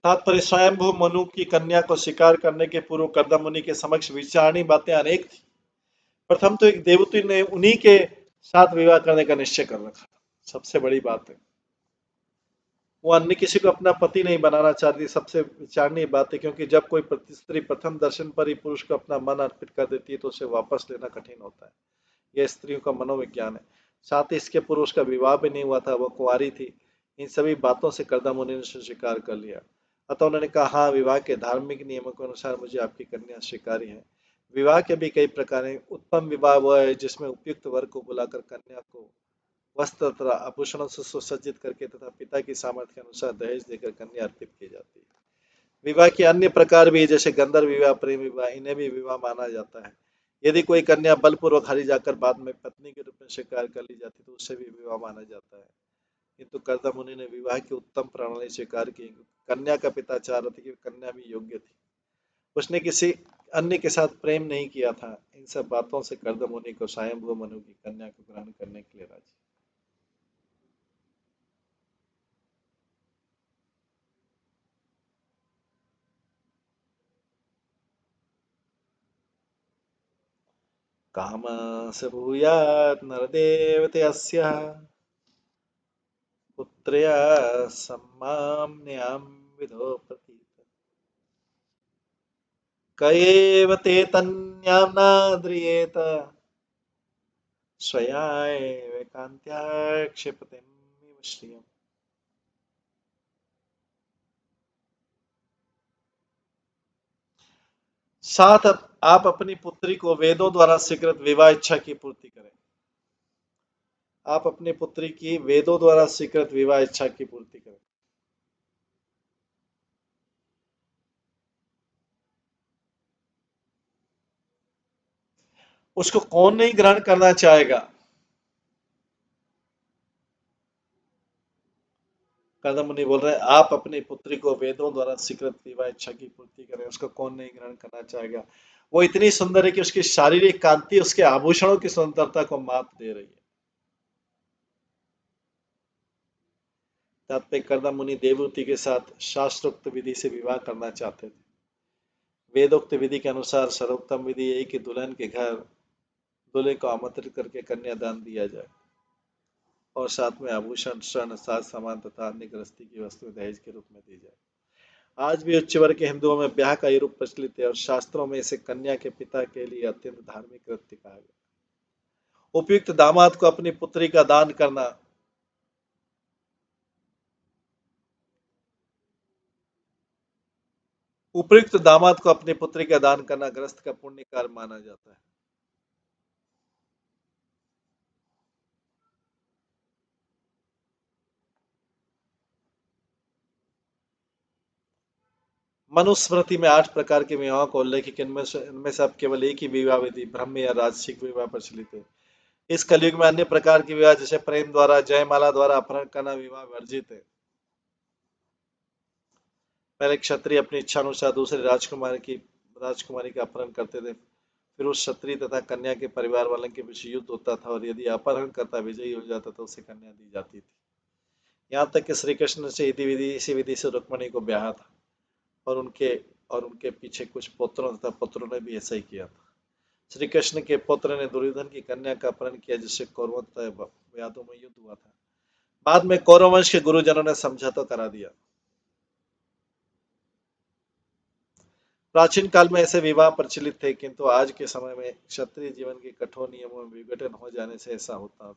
तात्पर्य स्वयंभू मनु की कन्या को स्वीकार करने के पूर्व कर्दम मुनि के समक्ष विचारणी बातें अनेक थी। प्रथम तो एक देवती ने उन्हीं के साथ विवाह करने का निश्चय कर रखा, सबसे बड़ी बात है। वो अन्य किसी को अपना पति नहीं बनाना चाहती, सबसे विचारणीय बात है, क्योंकि जब कोई स्त्री प्रथम दर्शन पर ही पुरुष को अपना मन अर्पित कर देती है तो उसे वापस लेना कठिन होता है। यह स्त्रियों का मनोविज्ञान है। साथ ही इसके पूर्व उसका विवाह भी नहीं हुआ था, वह कुंवारी थी। इन सभी बातों से कर्दम मुनि ने स्वीकार कर लिया। अतः उन्होंने कहा, हाँ, विवाह के धार्मिक नियमों के अनुसार मुझे आपकी कन्या स्वीकारी है। विवाह के भी कई प्रकार हैं। उत्तम विवाह वह है जिसमें उपयुक्त वर को बुलाकर कन्या को वस्त्र तथा आभूषणों से सुसज्जित करके तथा पिता की सामर्थ्य के अनुसार दहेज देकर कन्या अर्पित की जाती है। विवाह के अन्य प्रकार भी, जैसे गंधर्व विवाह, प्रेम विवाह, इन्हें भी विवाह माना जाता है। यदि कोई कन्या बलपूर्वक हरी जाकर बाद में पत्नी के रूप में स्वीकार कर ली जाती तो उससे भी विवाह माना जाता है। किंतु कर्दम मुनि ने विवाह की उत्तम प्रणाली स्वीकार की। कन्या का पिता चाह रहा था कि कन्या भी योग्य थी, उसने किसी अन्य के साथ प्रेम नहीं किया था। इन सब बातों से कर्दम मुनि को स्वयंभू मनु की कन्या को ग्रहण करने के लिए राजी। कामस्य भूयात् नरदेवतस्य पुत्र्या सम्माम्न्यां विधो प्रतीत्। क एव ते तन्याम्ना द्रियेत स्वया एवैकान्त्या क्षिपतिमिव श्रियम्। साथ आप अपनी पुत्री को वेदों द्वारा स्वीकृत विवाह इच्छा की पूर्ति करें। आप अपनी पुत्री की वेदों द्वारा स्वीकृत विवाह इच्छा की पूर्ति करें। उसको कौन नहीं ग्रहण करना चाहेगा? कर्दम मुनि बोल रहे हैं, आप अपनी पुत्री को वेदों द्वारा स्वीकृत विवाह इच्छा की पूर्ति करें, उसको कौन नहीं ग्रहण करना चाहेगा? वो इतनी सुंदर है कि उसकी शारीरिक कांति उसके आभूषणों की सुंदरता को मात दे रही है। तात्पर्य, कर्दम मुनि देवहूति के साथ शास्त्रोक्त विधि से विवाह करना चाहते थे। वेदोक्त विधि के अनुसार सर्वोत्तम विधि यही कि दुल्हन के घर दूल्हे को आमंत्रित करके कन्यादान दिया जाए और साथ में आभूषण, स्वर्ण, साज सामान तथा अन्य गृहस्थी की वस्तुएं दहेज के रूप में दी जाए। आज भी उच्च वर्ग के हिंदुओं में ब्याह का ये रूप प्रचलित है और शास्त्रों में इसे कन्या के पिता के लिए अत्यंत धार्मिक कृत्य कहा गया। उपयुक्त दामाद को अपनी पुत्री का दान करना उपयुक्त दामाद को अपनी पुत्री का दान करना गृहस्थ का पुण्य कार्य माना जाता है। मनुस्मृति में 8 प्रकार के विवाहों का उल्लेख है, इनमें से अब केवल एक ही विवाह विधि ब्रह्म या राजसिक विवाह प्रचलित है। इस कलयुग में अन्य प्रकार के विवाह जैसे प्रेम द्वारा, जयमाला द्वारा अपहरण करना विवाह वर्जित है। पहले क्षत्रिय अपनी इच्छा अनुसार दूसरे राजकुमारी का अपहरण करते थे। फिर उस क्षत्रिय तथा कन्या के परिवार वालों के बीच युद्ध होता था और यदि अपहरण करता विजयी हो जाता तो उसे कन्या दी जाती थी। यहाँ तक कि श्री कृष्ण से इसी विधि से रुक्मणी को ब्याहा था, और उनके पीछे कुछ पुत्रों तथा पुत्रों ने भी ऐसा ही किया था। श्री कृष्ण के पुत्र ने दुर्योधन की कन्या का अपहरण किया, जिससे कौरवों तथा यादवों में युद्ध हुआ था। बाद में कौरव वंश के गुरुजनों ने समझौता करा दिया। प्राचीन काल में ऐसे विवाह प्रचलित थे, किंतु आज के समय में क्षत्रिय जीवन के कठोर नियमों में विघटन हो जाने से ऐसा होता है।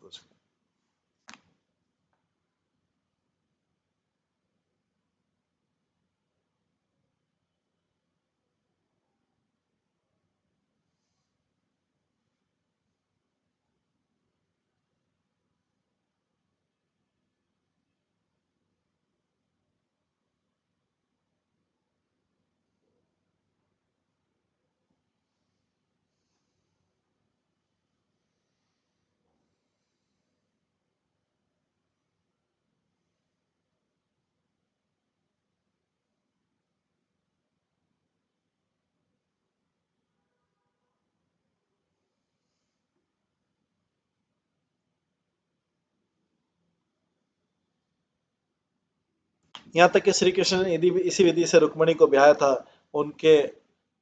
यहाँ तक कि श्री कृष्ण ने इसी विधि से रुक्मणी को ब्याहा था। उनके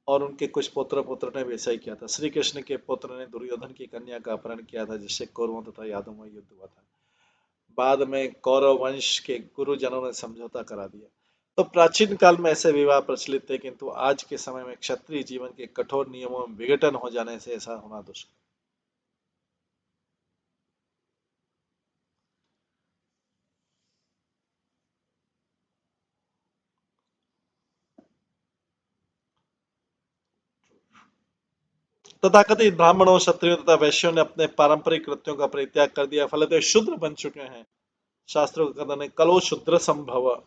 उनके कुछ पुत्र पुत्र ने भी ऐसा ही किया था। श्री कृष्ण के पुत्र ने दुर्योधन की कन्या का अपहरण किया था, जिससे कौरवों तथा यादवों में युद्ध हुआ था। बाद में कौरव वंश के गुरुजनों ने समझौता करा दिया। तो प्राचीन काल में ऐसे विवाह प्रचलित थे, किंतु आज के समय में क्षत्रिय जीवन के कठोर नियमों में विघटन हो जाने से ऐसा होना दुष्कर। तथाकथित ब्राह्मणों, क्षत्रियों तथा वैश्यों ने अपने पारंपरिक कृत्यों का परित्याग कर दिया, फलतः शूद्र बन चुके हैं। शास्त्रों का कथन है, कलो शूद्र संभव।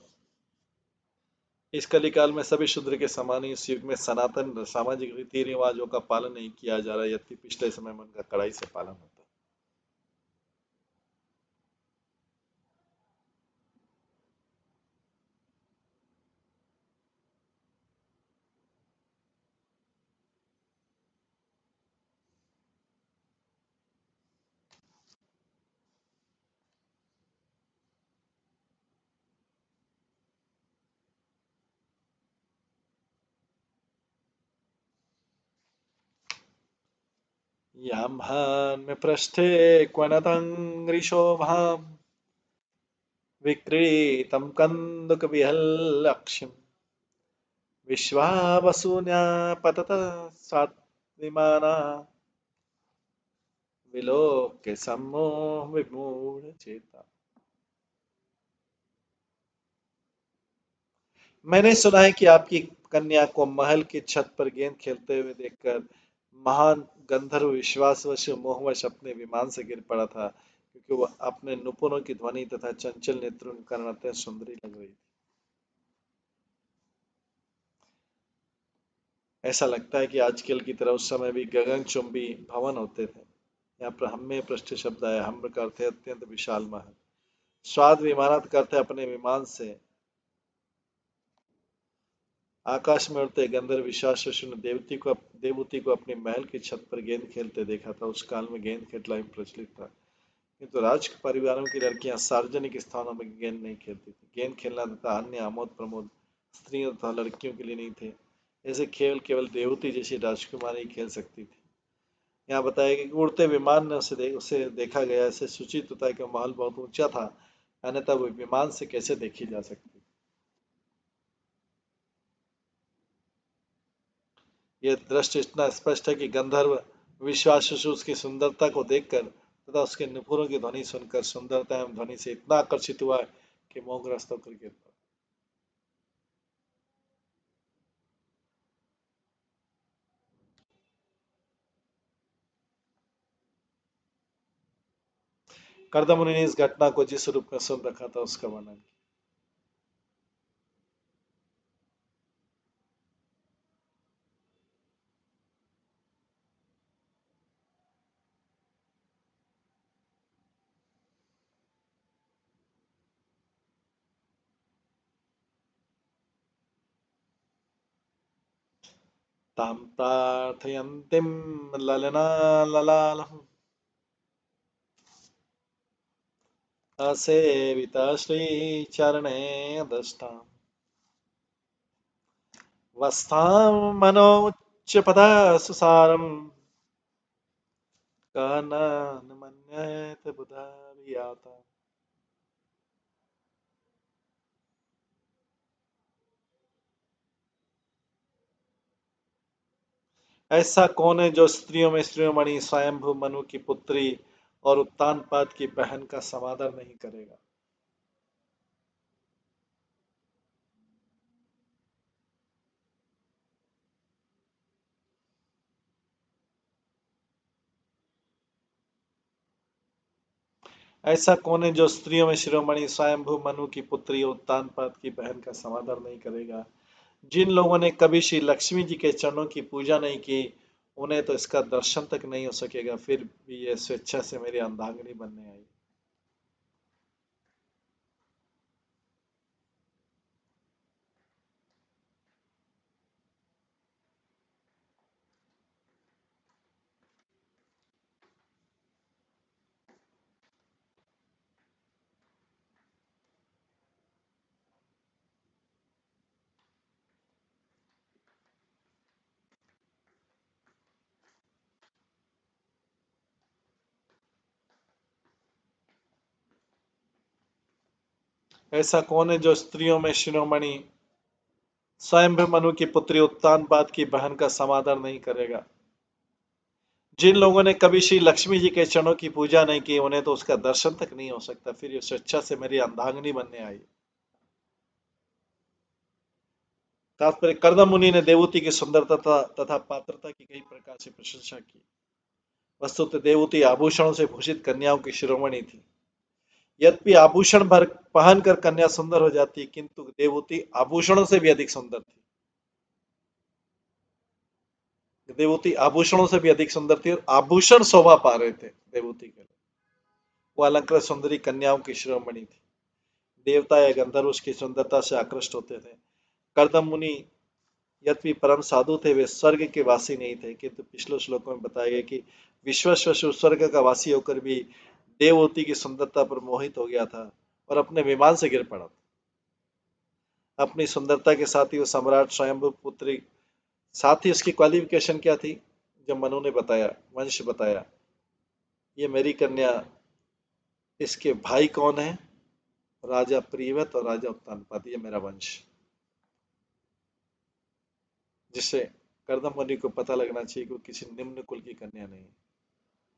इस कलिकाल में सभी शूद्र के समान ही इस युग में सनातन सामाजिक रीति रिवाजों का पालन नहीं किया जा रहा है, यद्यपि पिछले समय में उनका कड़ाई से पालन होता है। याम्हान् में पृष्ठे क्वणतङ्ग्रिशोभाम् विक्रीतं कन्दुकविहल्लक्ष्यम् विश्वावसून्या पतत सात्विमाना विलोक्य सम्मोह विमूढ़ चेता। मैंने सुना है कि आपकी कन्या को महल की छत पर गेंद खेलते हुए देखकर महान गंधर्व विश्वासवश मोहवश अपने विमान से गिर पड़ा था, क्योंकि वह अपने नुपुरों की ध्वनि तथा चंचल नेत्रों के कारण अत्यंत सुंदरी लग रही थी। ऐसा लगता है कि आजकल की तरह उस समय भी गगनचुंबी भवन होते थे। यहाँ पर हमें पृष्ठ शब्द आया। हम का अर्थ है अत्यंत विशाल महल। स्वाद विमानत करते अपने विमान से आकाश में उड़ते गंधर्व विश्वासवसु ने देवती को अपने महल की छत पर गेंद खेलते देखा था। उस काल में गेंद खिलाड़ी प्रचलित था, किंतु राज परिवारों की लड़कियां सार्वजनिक स्थानों में गेंद नहीं खेलती थी। गेंद खेलना तथा अन्य आमोद प्रमोद स्त्रियों तथा लड़कियों के लिए नहीं थे। ऐसे खेल केवल देवती जैसी राजकुमारी खेल सकती थी। यहाँ बताया कि उड़ते विमान ने उसे देखा गया। ऐसे सूचित होता है कि महल बहुत ऊंचा था, अन्यथा वो विमान से कैसे देखी जा सकती। यह दृश्य इतना स्पष्ट है कि गंधर्व विश्वासु उसकी सुंदरता को देखकर तथा उसके नुपुरों की ध्वनि सुनकर सुंदरता एवं ध्वनि से इतना आकर्षित हुआ कि मोहग्रस्त होकर गिर पड़ा। कर्दमुनि ने इस घटना को जिस रूप में सुन रखा था उसका वर्णन किया। तां प्रार्थयन्तीं ललना ललालम् असेविता श्रीचरणे दष्टाम् वस्थां मनोच्चपदा सुसारम् कानन मन्येत बुधा वियाता। ऐसा कौन है जो स्त्रियों में श्रीमणि स्वयंभू मनु की पुत्री और उत्तानपाद की बहन का समादर नहीं करेगा। ऐसा कौन है जो स्त्रियों में शिरोमणि स्वयंभू मनु की पुत्री और उत्तानपाद की बहन का समादर नहीं करेगा। जिन लोगों ने कभी श्री लक्ष्मी जी के चरणों की पूजा नहीं की, उन्हें तो इसका दर्शन तक नहीं हो सकेगा, फिर भी ये स्वेच्छा से मेरी अर्धांगिनी बनने आई। ऐसा कौन है जो स्त्रियों में शिरोमणि स्वयंभू मनु की पुत्री उत्तानपाद की बहन का समादर नहीं करेगा। जिन लोगों ने कभी श्री लक्ष्मी जी के चरणों की पूजा नहीं की, उन्हें तो उसका दर्शन तक नहीं हो सकता, फिर ये स्वेच्छा से मेरी अर्धांगिनी बनने आई। तात्पर्य, कर्दम मुनि ने देवहूति की सुंदरता तथा पात्रता की कई प्रकार से प्रशंसा की। वस्तुतः देवहूति आभूषणों से भूषित कन्याओं की शिरोमणि थी। यद्यपि आभूषण भर पहन कर कन्या सुंदर हो जाती, किंतु देवहूति आभूषणों से भी अधिक सुंदर थी। देवहूति आभूषणों से भी अधिक सुंदर थी और आभूषण शोभा पा रहे थे देवहूति के लिए। वो अलंकृत सुंदरी कन्याओं की शिरोमणि थी। देवता या गंधर्व उसकी सुंदरता से आकृष्ट होते थे। कर्दम मुनि यद्यपि परम साधु थे, वे स्वर्ग के वासी नहीं थे, किंतु पिछले श्लोकों में बताया गया कि विश्वेश्वर स्वर्ग का वासी होकर भी देवहूति की सुंदरता पर मोहित हो गया था और अपने विमान से गिर पड़ा था। अपनी सुंदरता के साथ ही वो सम्राट स्वयंभू पुत्री, साथ ही उसकी क्वालिफिकेशन क्या थी, जब मनु ने बताया, वंश बताया, ये मेरी कन्या, इसके भाई कौन है, राजा प्रियव्रत और राजा उत्तानपाद, ये मेरा वंश। जिससे कर्दम मुनि को पता लगना चाहिए कि वो किसी निम्न कुल की कन्या नहीं।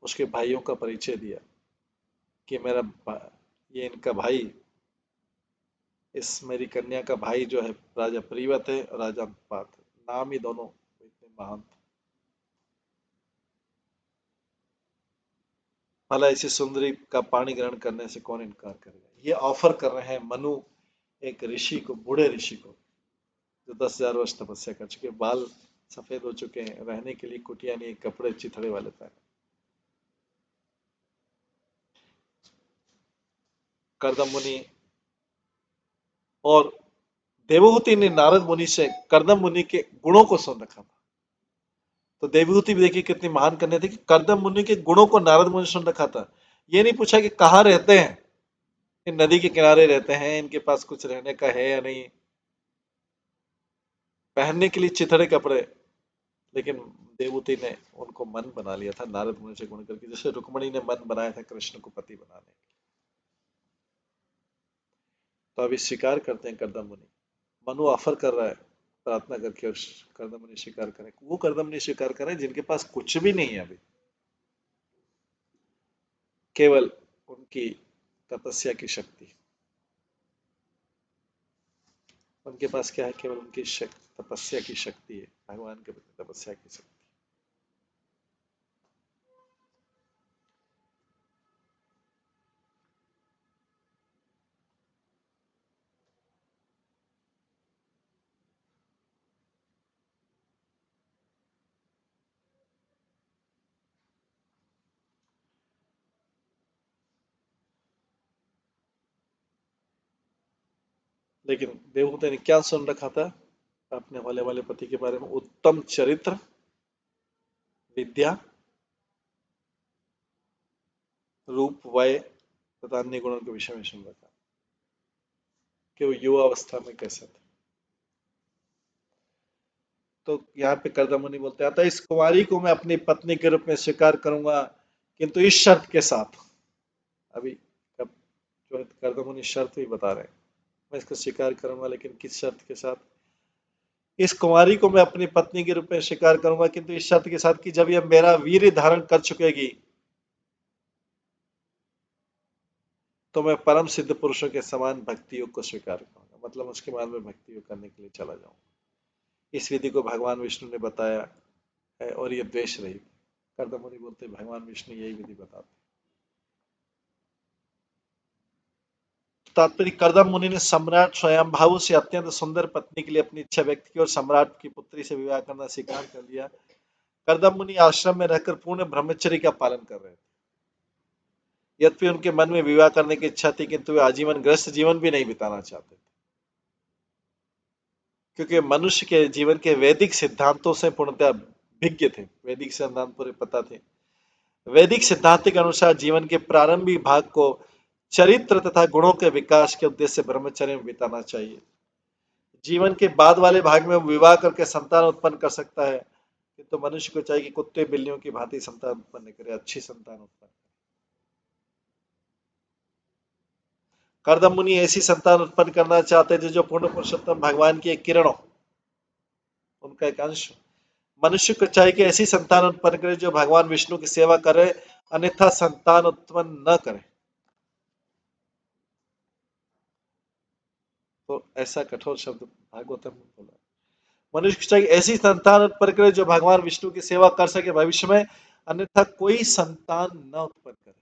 उसके भाइयों का परिचय दिया कि ये इनका भाई, इस मेरी कन्या का भाई जो है राजा प्रियव्रत है और राजा उत्तानपाद। नाम ही दोनों इतने महान थे। भला ऐसी सुंदरी का पानी ग्रहण करने से कौन इनकार करेगा। ये ऑफर कर रहे हैं मनु एक ऋषि को, बूढ़े ऋषि को, जो 10,000 वर्ष तपस्या कर चुके, बाल सफेद हो चुके हैं, रहने के लिए कुटिया नहीं, कपड़े चिथड़े वाले पहने। कर्दम मुनि और देवहूति ने नारद मुनि से कर्दम मुनि के गुणों को सुन रखा था। तो देवहूति भी देखिए कितनी महान कन्या थी कि कर्दम मुनि के गुणों को नारद मुनि सुन रखा था। ये नहीं पूछा कि कहाँ रहते हैं, इन नदी के किनारे रहते हैं, इनके पास कुछ रहने का है या नहीं, पहनने के लिए चिथड़े कपड़े। लेकिन देवहूति ने उनको मन बना लिया था नारद मुनि से गुण करके, जैसे रुक्मणी ने मन बनाया था कृष्ण को पति बनाने। तो अभी स्वीकार करते हैं कर्दम मुनि। मनु ऑफर कर रहा है, प्रार्थना करके कर्दम मुनि स्वीकार करें। वो कर्दम मुनि स्वीकार करें जिनके पास कुछ भी नहीं है अभी, केवल उनकी तपस्या की शक्ति। उनके पास क्या है, केवल उनकी तपस्या की शक्ति है, भगवान के प्रति तपस्या की शक्ति। लेकिन देवहूति ने क्या सुन रखा था अपने होने वाले पति के बारे में, उत्तम चरित्र, विद्या, रूप, वय तथा अन्य गुणों के विषय में सुन रखा कि वो युवा अवस्था में कैसे थे। तो यहाँ पे कर्दमुनि बोलते हैं, अतः इस कुंवारी को मैं अपनी पत्नी के रूप में स्वीकार करूंगा, किंतु इस शर्त के साथ। अभी अब जो कर्दमुनि शर्त भी बता रहे हैं, मैं इसको स्वीकार करूंगा लेकिन किस शर्त के साथ। इस कुंवारी को मैं अपनी पत्नी के रूप में स्वीकार करूंगा, किंतु इस शर्त के साथ कि जब यह मेरा वीर्य धारण कर चुकेगी तो मैं परम सिद्ध पुरुषों के समान भक्ति योग को स्वीकार करूंगा, मतलब उसके बाद में भक्ति योग करने के लिए चला जाऊंगा। इस विधि को भगवान विष्णु ने बताया है और ये द्वेष रहित। कर्दमुनि बोलते भगवान विष्णु यही विधि बताते। तात्पर्य, कर्दम मुनि ने सम्राट स्वयंभाव से अत्यंत सुंदर पत्नी के लिए अपनी इच्छा व्यक्त की और सम्राट की पुत्री से विवाह करना स्वीकार कर लिया। कर्दम मुनि आश्रम में रहकर पूर्ण ब्रह्मचर्य का पालन कर रहे थे। यद्यपि उनके मन में विवाह करने की इच्छा थी, किंतु वे आजीवन ग्रस्त जीवन भी नहीं बिताना चाहते थे, क्योंकि मनुष्य के जीवन के वैदिक सिद्धांतों से पूर्णतः भिज्ञ थे। वैदिक सिद्धांत पूरे पता थे। वैदिक सिद्धांत के अनुसार जीवन के प्रारंभिक भाग को चरित्र तथा गुणों के विकास के उद्देश्य से ब्रह्मचर्य में बिताना चाहिए। जीवन के बाद वाले भाग में वो विवाह करके संतान उत्पन्न कर सकता है, किंतु मनुष्य को चाहिए कि कुत्ते बिल्लियों की भांति संतान उत्पन्न करे, अच्छी संतान उत्पन्न। कर्दम मुनि ऐसी संतान उत्पन्न करना चाहते थे जो पूर्ण पुरुषोत्तम भगवान की एक किरण हो, उनका एक अंश। मनुष्य को चाहिए कि ऐसी संतान उत्पन्न करे जो भगवान विष्णु की सेवा करे, अन्यथा संतान उत्पन्न न करे। तो ऐसा कठोर शब्द भागवतम में बोला। मनुष्य को चाहिए ऐसी संतान उत्पन्न करे जो भगवान विष्णु की सेवा कर सके भविष्य में, अन्यथा कोई संतान न उत्पन्न करे।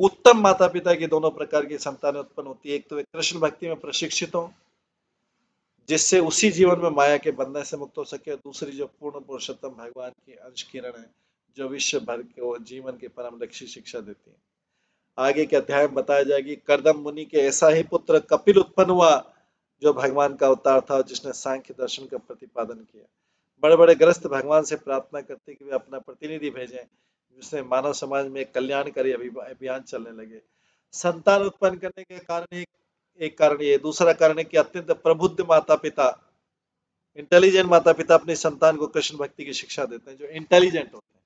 उत्तम माता पिता की दोनों प्रकार की संतान उत्पन्न होती है। एक तो वे कृष्ण भक्ति में प्रशिक्षित हो, जिससे उसी जीवन में माया के बंधन से मुक्त हो सके, और दूसरी जो पूर्ण पुरुषोत्तम भगवान की अंश किरण है, जो विश्व भर के जीवन के परम लक्ष्य शिक्षा देती है। आगे के अध्याय में बताया जाएगी कर्दम मुनि के ऐसा ही पुत्र कपिल उत्पन्न हुआ, जो भगवान का अवतार था, जिसने सांख्य दर्शन का प्रतिपादन किया। बड़े बड़े ग्रस्त भगवान से प्रार्थना करते कि वे अपना प्रतिनिधि भेजें, जिससे मानव समाज में एक कल्याणकारी अभियान चलने लगे। संतान उत्पन्न करने के कारण एक कारण ये, दूसरा कारण है कि अत्यंत प्रबुद्ध माता पिता, इंटेलिजेंट माता पिता अपनी संतान को कृष्ण भक्ति की शिक्षा देते हैं। जो इंटेलिजेंट होते हैं,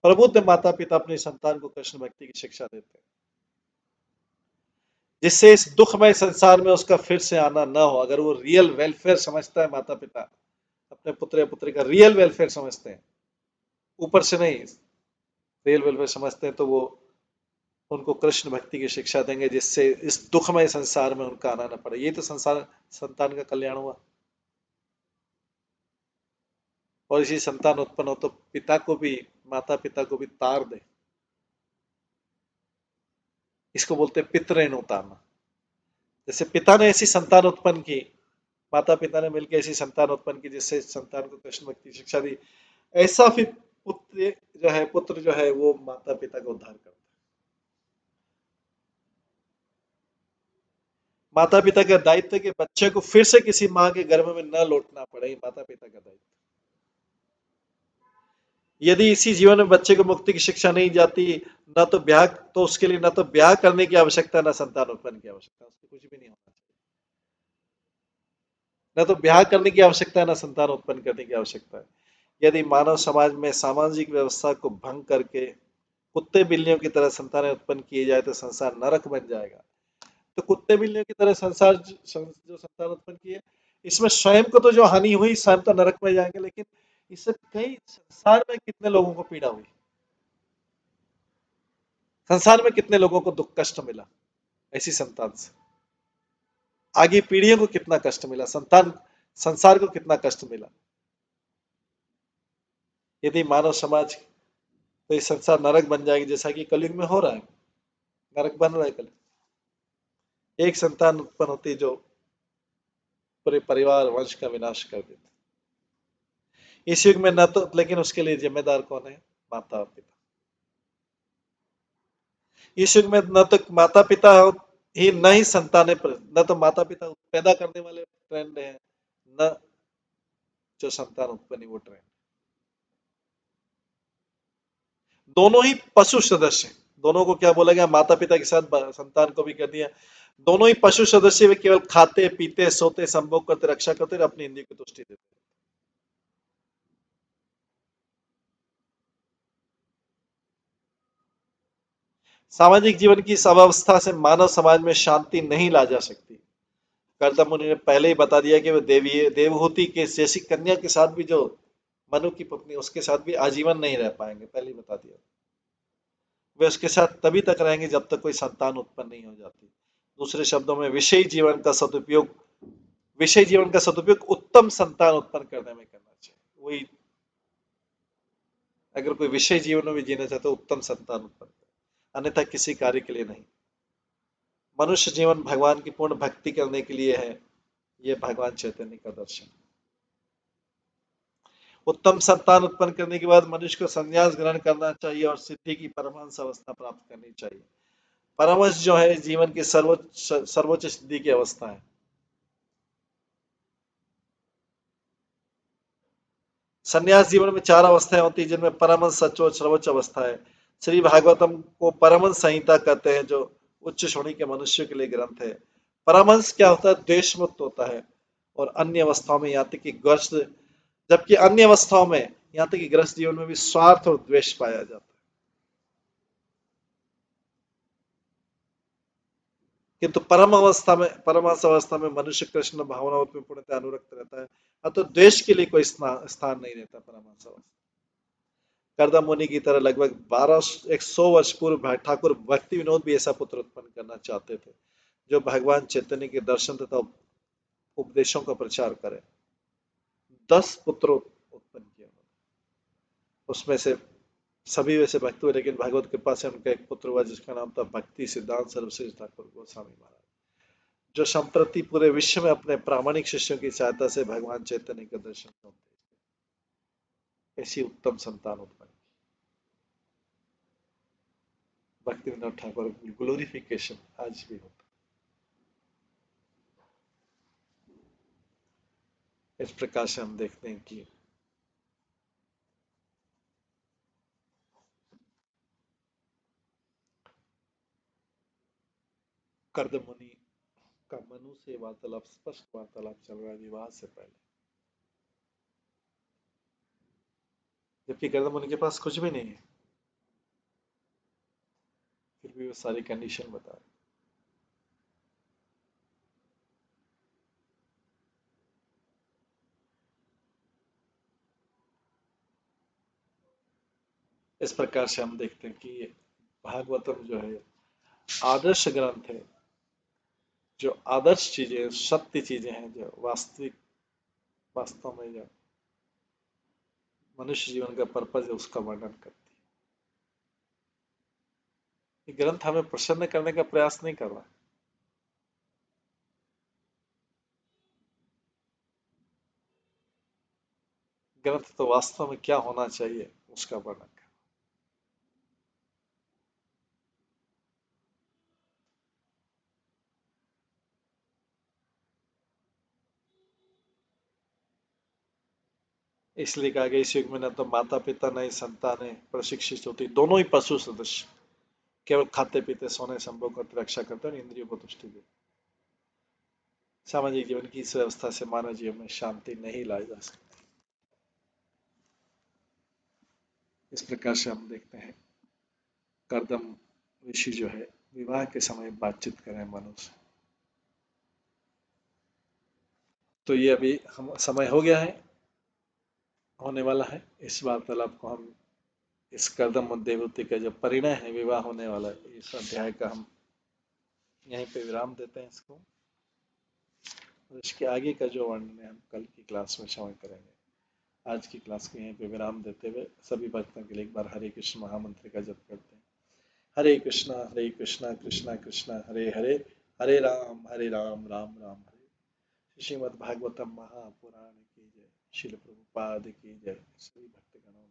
प्रबुद्ध माता पिता अपनी संतान को कृष्ण भक्ति की शिक्षा देते हैं, जिससे इस दुखमय संसार में उसका फिर से आना न हो। अगर वो रियल वेलफेयर समझता है, माता पिता अपने पुत्र या पुत्री का रियल वेलफेयर समझते हैं, ऊपर से नहीं, रियल वेलफेयर समझते हैं, तो वो उनको कृष्ण भक्ति की शिक्षा देंगे, जिससे इस दुखमय संसार में उनका आना न पड़े। ये तो संसार संतान का कल्याण हुआ। और इसी संतान उत्पन्न हो तो पिता को भी, माता पिता को भी तार दे। इसको बोलते हैं पितृण उतारना। जैसे पिता ने ऐसी संतान उत्पन्न की, माता पिता ने मिलकर ऐसी संतान उत्पन्न की जिससे संतान को कृष्ण भक्ति शिक्षा दी, ऐसा फिर पुत्र जो है वो माता पिता का उद्धार करता है। माता पिता का दायित्व है कि बच्चे को फिर से किसी माँ के गर्भ में न लौटना पड़े, माता पिता का दायित्व। यदि इसी जीवन में बच्चे को मुक्ति की शिक्षा नहीं जाती, न तो ब्याह, तो उसके लिए न तो ब्याह करने की आवश्यकता, न संतान उत्पन्न की आवश्यकता, उसको कुछ भी नहीं होना चाहिए। न तो ब्याह करने की आवश्यकता है, न संतान उत्पन्न करने की आवश्यकता है। यदि मानव समाज में सामाजिक व्यवस्था को भंग करके कुत्ते बिल्लियों की तरह संतानें उत्पन्न किए जाए तो संसार नरक बन जाएगा। तो कुत्ते बिल्लियों की तरह संसार जो संतान उत्पन्न किए, इसमें स्वयं को तो जो हानि हुई, स्वयं तो नरक में जाएंगे, लेकिन इससे कई संसार में कितने लोगों को पीड़ा हुई, संसार में कितने लोगों को दुख कष्ट मिला ऐसी संतान से, आगे पीढ़ियों को कितना कष्ट मिला, संसार को कितना कष्ट मिला। यदि मानव समाज, तो ये संसार नरक बन जाएगी, जैसा कि कलयुग में हो रहा है, नरक बन रहा है कलयुग। एक संतान उत्पन्न होती जो पूरे परिवार वंश का विनाश कर देती। इस युग में न तो, लेकिन उसके लिए जिम्मेदार कौन है? माता पिता। इस युग में न तो माता पिता ही, न ही संतानें, न तो माता पिता पैदा करने वाले ट्रेंड है, न जो संतान उत्पन्न वो ट्रेंड। दोनों ही पशु सदस्य हैं। दोनों को क्या बोला गया, माता पिता के साथ संतान को भी कर दिया। दोनों ही पशु सदस्य, वे केवल खाते पीते सोते संभोग करते रक्षा करते और अपनी इंद्रिय को तुष्टि देते। सामाजिक जीवन की इस अवस्था से मानव समाज में शांति नहीं ला जा सकती। कर्दम मुनि ने पहले ही बता दिया कि वे देवहूति के जैसी कन्या के साथ भी, जो मनु की पत्नी, उसके साथ भी आजीवन नहीं रह पाएंगे, पहले ही बता दिया। वे उसके साथ तभी तक रहेंगे जब तक कोई संतान उत्पन्न नहीं हो जाती। दूसरे शब्दों में विषय जीवन का सदुपयोग उत्तम संतान उत्पन्न करने में करना चाहिए। वही, अगर कोई विषय जीवन में भी जीना चाहता है तो उत्तम संतान उत्पन्न करे, अन्यथा किसी कार्य के लिए नहीं। मनुष्य जीवन भगवान की पूर्ण भक्ति करने के लिए है, यह भगवान चैतन्य का दर्शन। उत्तम संतान उत्पन्न करने के बाद मनुष्य को संन्यास ग्रहण करना चाहिए और सिद्धि की परमहंस अवस्था प्राप्त करनी चाहिए। परमहंस जो है जीवन की सर्वोच्च सिद्धि की अवस्था है। संन्यास जीवन में 4 अवस्थाएं होती है, जिनमें परमहंस सर्वोच्च अवस्था है। श्री भागवतम को परमहंस संहिता कहते हैं, जो उच्च श्रेणी के मनुष्य के लिए ग्रंथ है। परमहंस क्या होता है, द्वेष मुक्त होता है और अन्य अवस्थाओं में यहाँ तक कि ग्रस्त, जबकि अन्य अवस्थाओं में यहाँ तक कि ग्रस्त जीवन में भी स्वार्थ और द्वेष पाया जाता है। किंतु परमहंस अवस्था में मनुष्य कृष्ण भावनाओं में पूर्णतः अनुरक्त रहता है, अतः द्वेष के लिए कोई स्थान नहीं रहता परमहंस अवस्था। करदम मुनि की तरह लगभग 100 वर्ष पूर्व ठाकुर भक्ति विनोद भी ऐसा पुत्र उत्पन्न करना चाहते थे, जो भगवान चैतन्य के दर्शन तथा उपदेशों का प्रचार करे। 10 पुत्र उत्पन्न किए उन्होंने, उसमें से सभी वैसे भक्त हुए, लेकिन भगवत कृपा से उनका एक पुत्र हुआ जिसका नाम था भक्ति सिद्धांत सर्वश्रेष्ठ ठाकुर गोस्वामी महाराज, जो संप्रति पूरे विश्व में अपने प्रामाणिक शिष्यों की सहायता से भगवान चैतन्य के दर्शन करते। ऐसी उत्तम संतान उत्पन्न। भक्ति विनोद ठाकुर ग्लोरिफिकेशन आज भी होता है। इस प्रकार से हम देखते हैं कि कर्दम मुनि का मनु से वार्तालाप, स्पष्ट वार्तालाप चल रहा है विवाह से पहले, जबकि कर्दम मुनि के पास कुछ भी नहीं है, फिर भी वो सारी कंडीशन बता रहे। इस प्रकार से हम देखते हैं कि भागवतम जो है आदर्श ग्रंथ है, जो आदर्श चीजें, सत्य चीजें हैं, जो वास्तव में जो मनुष्य जीवन का पर्पज है, उसका वर्णन करती है। ये ग्रंथ हमें प्रसन्न करने का प्रयास नहीं कर रहा। ग्रंथ तो वास्तव में क्या होना चाहिए उसका वर्णन कर। इसलिए कहा गया, इस युग में न तो माता पिता न ही संतानें प्रशिक्षित होती, दोनों ही पशु सदस्य केवल खाते पीते सोने संभोग करते रक्षा करते और इंद्रियों को तुष्टि देते। सामाजिक जीवन की इस व्यवस्था से मानव जीवन में शांति नहीं लाई जा सकती। इस प्रकार से हम देखते हैं कर्दम ऋषि जो है विवाह के समय बातचीत करें मनुष्य। तो ये अभी हम समय हो गया है, होने वाला है। इस वार्तालाप को हम, इस कर्दम देवहूति का जो परिणय है, विवाह होने वाला है, इस अध्याय का हम यहीं पे विराम देते हैं इसको। और इसके आगे का जो वर्णन है हम कल की क्लास में श्रवण करेंगे। आज की क्लास को यहीं पे विराम देते हुए सभी भक्तों के लिए एक बार हरे कृष्ण महामंत्र का जप करते हैं। हरे कृष्णा कृष्णा कृष्णा हरे हरे, हरे राम राम राम हरे। श्रीमद् भागवतम महापुराण की जय। श्रील प्रभुपाद की जय। सभी भक्तगणों